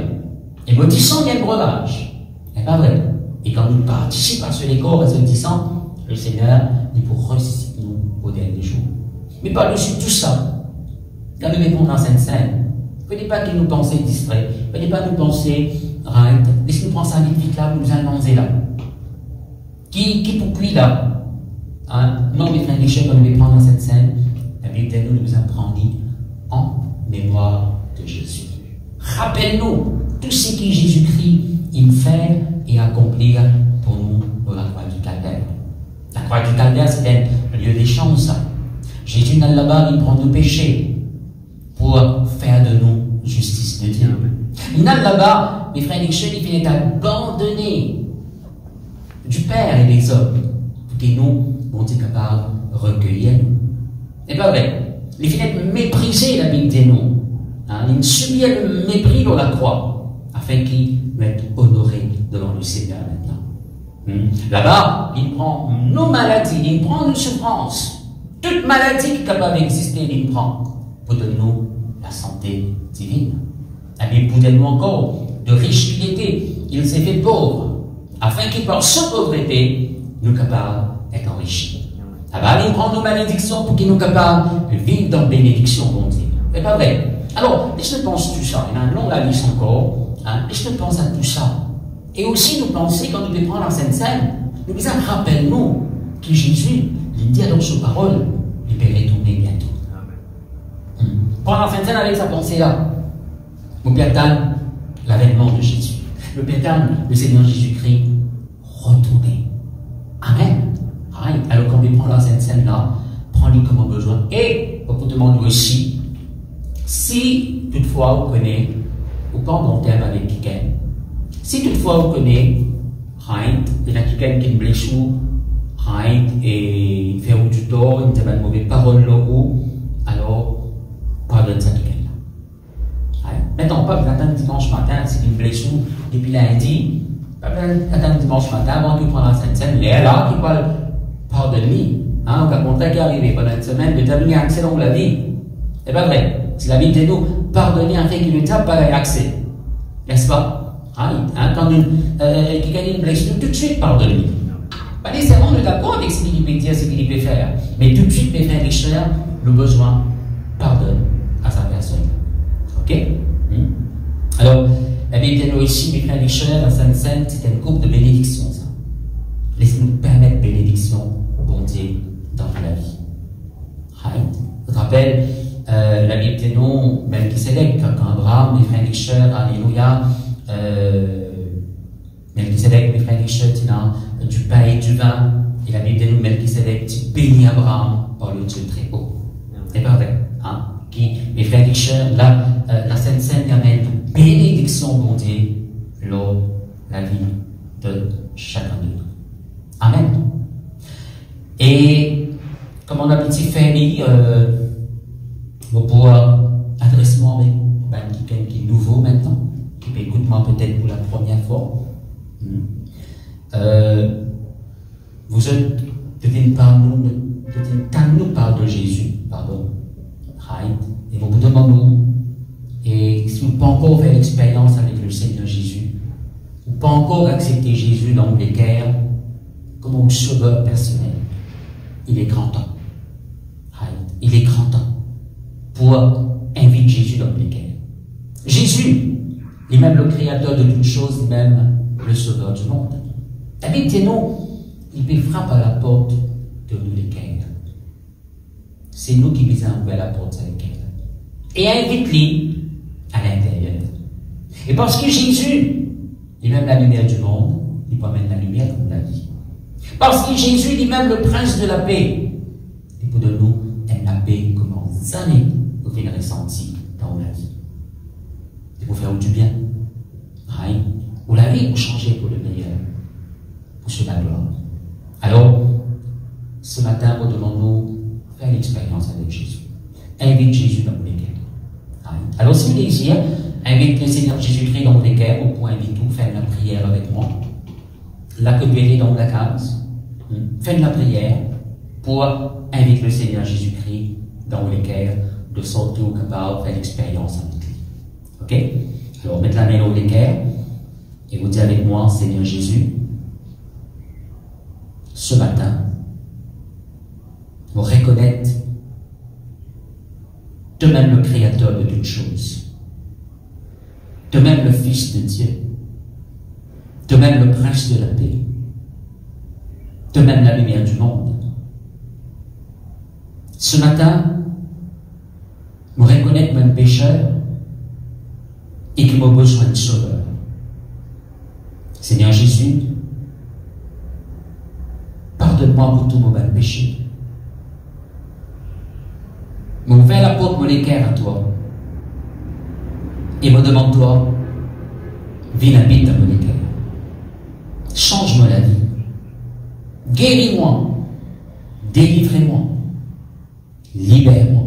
et mon sang il y a un breuvage. C'est pas vrai. Et quand nous participons à ce corps et ce sang, le Seigneur, il pour ressusciter nous au dernier jour. Mais par-dessus tout ça, quand nous répondons dans cette scène, ne venez pas que nous pensions distraits, ne venez pas nous penser right, laissez-nous penser à vite là, nous allons là. Qui pour qui là? Hein? Non, mes frères et sœurs, quand nous les prendre dans cette scène, la Bible nous apprend en mémoire de Jésus. Rappelle-nous tout ce que Jésus-Christ il fait et accomplir pour nous dans la croix du Calvaire. La croix du Calvaire, c'est un lieu d'échange. Jésus n'a là-bas, il prend nos péchés pour faire de nous justice de Dieu. Il n'a là-bas, mes frères et sœurs, il finit abandonné du Père et des hommes pour que nous, on est capable de recueillir nous. C'est pas vrai. Il finit mépriser la Bible de nous. Hein? Il subit le mépris de la croix afin qu'il être honoré devant le Seigneur maintenant. Là-bas, il prend nos maladies, il prend nos souffrances. Toute maladie qui est capable d'exister, il prend pour donner nous la santé divine. La Bible pour nous encore de riche qu'il était, il s'est fait pauvre afin qu'il par sa pauvreté, nous capables d'être enrichis. Là-bas, il prend nos malédictions pour qu'il nous capables de vivre dans la bénédiction, bon Dieu. C'est pas vrai. Alors, laisse-nous penser tout ça. Il y a un long la liste encore. Hein, laisse-nous penser à tout ça. Et aussi nous penser, quand nous devons prendre la Sainte Seine, nous disons, rappelle-nous que Jésus, il dit dans sa parole, il peut retourner bientôt. Prendre la Sainte Seine avec sa pensée-là. Nous perdons l'avènement de Jésus. Nous perdons le Seigneur Jésus-Christ retourner. Amen. Amen. Alors quand on prend la Sainte Seine-là, prends-le comme on besoin. Et, on peut demander aussi, si toutefois vous connaissez, ou pas en terme avec quelqu'un, si toutefois vous connaissez, il y a quelqu'un qui est blessé, et il fait du tort, il a une mauvaise parole là, alors pardonne ça quelqu'un là. Maintenant, pas attendre dimanche matin, c'est une blessure depuis lundi, pas attendre dimanche matin avant qu'il prenne la Sainte Seine, il est là, qui parle pardonne-lui. Au cas contraire qui est arrivé pendant une semaine, de terminer accès dans la vie. C'est pas vrai. Si la Bible dit nous, pardonner afin qu'il ne tape pas accès. N'est-ce pas? Quand quelqu'un a une blessure, tout de suite pardonne-lui. Pas nécessairement nous d'accord avec ce qu'il peut dire, ce qu'il peut faire. Mais tout de suite, mes frères et sœurs, le besoin pardonne à sa personne. Ok? Alors, la Bible dit nous ici, mes frères et sœurs, la Sainte Seine, c'est un groupe de bénédiction, ça. Laissez-nous permettre bénédiction au bon Dieu dans la vie. Je te rappelle, la Bible dit non, Melchisedec, quand Abraham, mes frères et sœurs, alléluia, Melchisedec, mes frères et sœurs, il du pain et du vin, et la Bible dit nous, Melchisedec, tu bénis Abraham par le Dieu très haut. C'est pas vrai, hein? Qui, mes frères et sœurs, la Sainte Seine amène une bénédiction, bon Dieu, lors de la vie de chacun de nous. Amen. Et, comme on a petit famille, vous pouvoir adresser moi avec quelqu'un qui est nouveau maintenant, qui peut écouter moi peut-être pour la première fois. Vous êtes quand nous parle de Jésus, pardon, et vous demandez, et si vous n'avez pas encore fait l'expérience avec le Seigneur Jésus, ou pas encore accepté Jésus dans vos cœurs comme un sauveur personnel, il est grand temps. Il est grand temps pour inviter Jésus dans les cœurs. Jésus, il est même le créateur de toutes choses, il est même le sauveur du monde. La Bible dit non, il peut frapper à la porte de nous les cœurs. C'est nous qui visons à ouvrir la porte avec cœur. Et invite-les à l'intérieur. Et parce que Jésus, il est même la lumière du monde, il peut mettre la lumière dans la vie. Parce que Jésus, il est même le prince de la paix. Et pour de nous, la paix commence jamais vous faire ressentir dans la vie. Et pour faire du bien. Ou la vie pour changer pour le meilleur. Pour se la gloire. Alors, ce matin, nous demandons faire l'expérience avec Jésus. Invite Jésus dans les cœurs. Alors, si vous désirez, invite le Seigneur Jésus-Christ dans les cœurs, vous pouvez inviter tout, faire la prière avec moi. Là que vous allez dans la case, Faites la prière pour inviter le Seigneur Jésus-Christ dans le cœur, de sorte qu'on est capable de faire l'expérience avec lui. Ok? Alors, mettez la main au cœur et vous dites avec moi, Seigneur Jésus, ce matin, vous reconnaître de même le Créateur de toutes choses, de même le Fils de Dieu, de même le Prince de la paix, de même la lumière du monde. Ce matin, vous reconnaître mon pécheur et qu'il m'a besoin de sauveur. Seigneur Jésus, pardonne-moi pour tous mes péchés. M'ouvre la porte de mon cœur à toi et me demande-toi, viens habiter dans mon cœur. Change-moi la vie. Guéris-moi. Délivrez-moi. Libère-moi.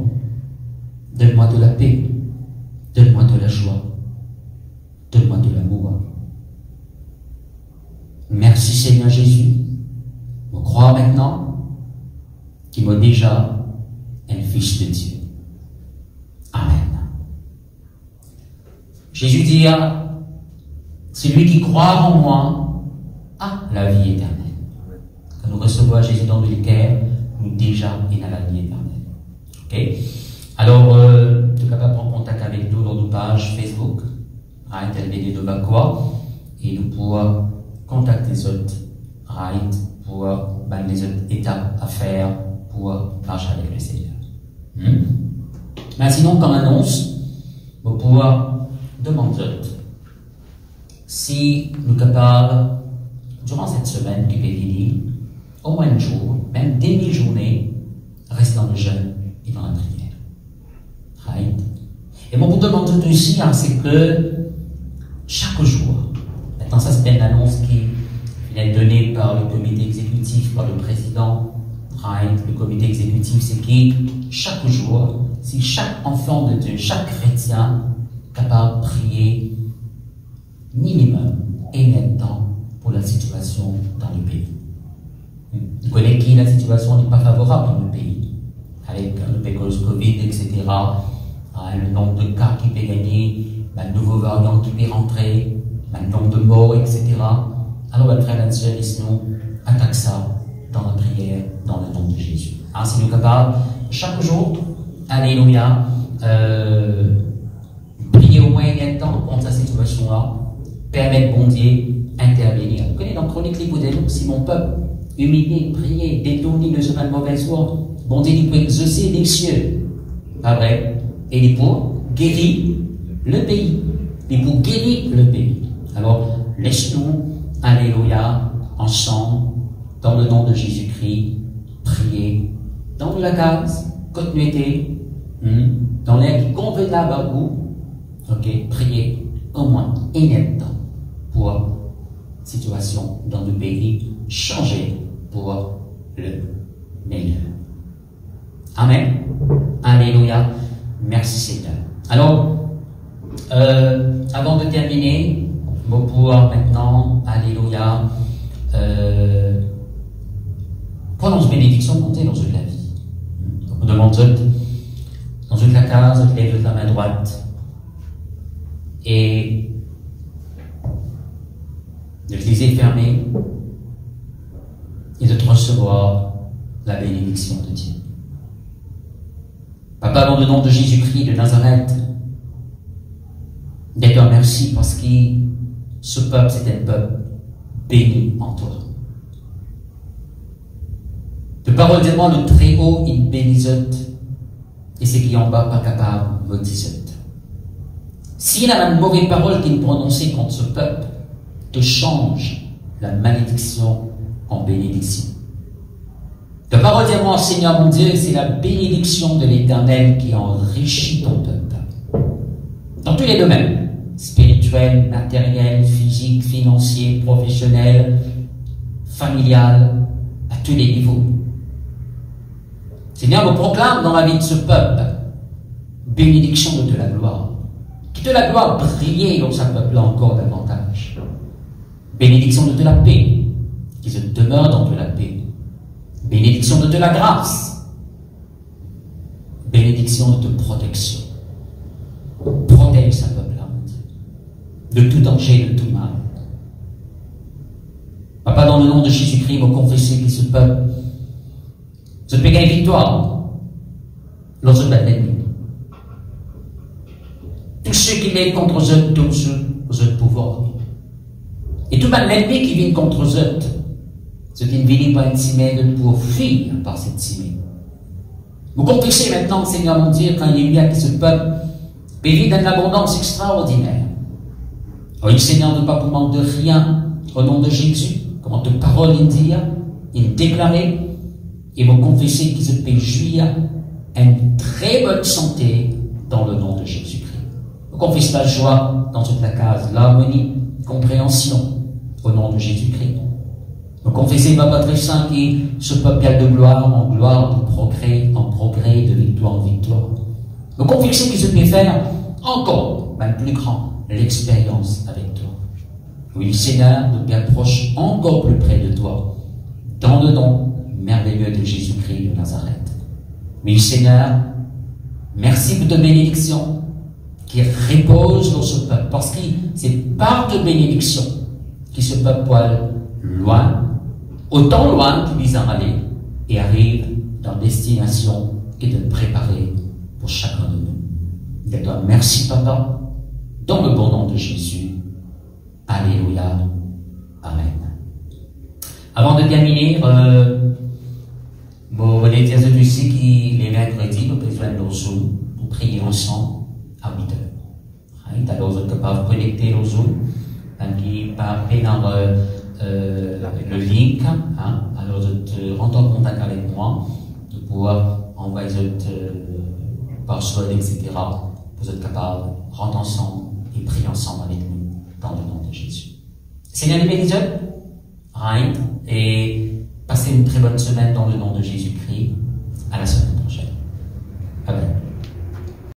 Donne-moi de la paix. Donne-moi de la joie. Donne-moi de l'amour. Merci Seigneur Jésus. Je crois maintenant qu'il m'a déjà un Fils de Dieu. Amen. Jésus dit, celui qui croit en moi a la vie éternelle. Quand nous recevons Jésus dans le cœur, nous déjà il a la vie éternelle. Ok? Alors, tu es capable de prendre contact avec nous dans nos pages Facebook, Right LBD de Bakoua, et nous pourrons contacter les autres, Right, pour les autres étapes à faire pour marcher avec le Seigneur. Mais sinon, comme annonce, vous pouvez demander si nous sommes capables, durant cette semaine qui va venir, au moins un jour, même demi-journée, rester dans le jeûne et dans la prière. Right? Et moi, vous demande aussi, c'est que chaque jour, maintenant ça c'est une annonce qui est donnée par le comité exécutif, par le président. Right? Le comité exécutif, c'est qui, chaque jour, si chaque enfant de Dieu, chaque chrétien, capable de prier minimum et un temps pour la situation dans le pays. Vous connaissez qui la situation n'est pas favorable dans le pays, avec le Covid, etc., le nombre de cas qui peut gagner, le nouveau variant qui peut rentrer, le nombre de morts, etc. Alors, votre frère et sœur, nous attaque ça dans la prière, dans le nom de Jésus. Si nous sommes capables, chaque jour, alléluia, prier au moins un temps contre cette situation-là, permettre bon Dieu intervenir. Vous connaissez dans Chronique Liboudet, si mon peuple, humilié, prier, détourné de ce mal mauvais soi, bon Dieu, il peut exaucer des cieux. Pas vrai? Et il peut guérir le pays. Il peut guérir le pays. Alors, laisse-nous, alléluia, ensemble, dans le nom de Jésus-Christ, prier dans la case, continuité, dans l'air qui convenable à vous, ok, prier au moins un temps pour la situation dans le pays, changer pour le meilleur. Amen. Alléluia. Merci Seigneur. Alors, avant de terminer, on va pouvoir maintenant, alléluia, prononce bénédiction montée dans toute la vie. Donc, on demande dans toute la case, on lève la main droite et de les yeux fermés et de recevoir la bénédiction de Dieu. Papa, dans le nom de Jésus-Christ de Nazareth, je te remercie parce que ce peuple, c'est un peuple béni en toi. De parole de moi, le Très-Haut, il bénit et ce qui est en bas, pas capable, maudit. S'il a une mauvaise parole qu'il prononçait contre ce peuple, te change la malédiction en bénédiction. De parole de moi, Seigneur mon Dieu, c'est la bénédiction de l'Éternel qui enrichit ton peuple. Dans tous les domaines, spirituel, matériel, physique, financier, professionnel, familial, à tous les niveaux. Seigneur, je proclame dans la vie de ce peuple bénédiction de la gloire. Que de la gloire briller dans ce peuple-là encore davantage. Bénédiction de la paix, qui se demeure dans de la paix. bénédiction de la grâce, bénédiction de protection. Protège sa peuple de tout danger, de tout mal. Papa, dans le nom de Jésus-Christ, vous confessez que ce peuple, je peux gagner victoire lorsque l'ennemi. Tous ceux qui viennent contre eux, tous ceux vous pouvoir. Et tout l'ennemi qui vient contre eux, ce qui ne vient pas intimé de pour fuir par cette timide. Vous confessez maintenant, Seigneur mon Dieu, quand il y a que ce peuple vit dans l'abondance extraordinaire. Oui, Seigneur, ne pas pour manquer de rien au nom de Jésus, comme ta parole dit, il déclarait, et vous confessez qu'ils se peut jouir une très bonne santé dans le nom de Jésus-Christ. Vous confessez la joie dans toute la case, l'harmonie, compréhension au nom de Jésus-Christ. Vous confessez, Papa très saint, qui ce peuple de gloire en gloire, de progrès en progrès, de victoire en victoire. Vous confessez qu'il se peut faire encore, même plus grand, l'expérience avec toi. Oui, Seigneur, nous approche encore plus près de toi, dans le nom merveilleux de Jésus-Christ de Nazareth. Oui, Seigneur, merci pour ta bénédiction qui repose dans ce peuple, parce que c'est par ta bénédiction que ce peuple peut aller loin, autant loin qu'il vise à aller, et arrive dans la destination qui est de préparer pour chacun de nous. Et toi, merci, Papa, dans le bon nom de Jésus. Alléluia. Amen. Avant de terminer, vous voulez dire aussi que les mercredis, nous pouvons faire nos Zoom pour prier ensemble à 8 heures. Alors, vous êtes capable de connecter nos Zoom, qui parlent dans le link. Alors, vous rentrez en contact avec moi, de pouvoir envoyer par Zoom, etc. Vous êtes capable de rentrer ensemble et prier ensemble avec nous dans le nom de Jésus. Seigneur, bénédiction, et passez une très bonne semaine dans le nom de Jésus-Christ.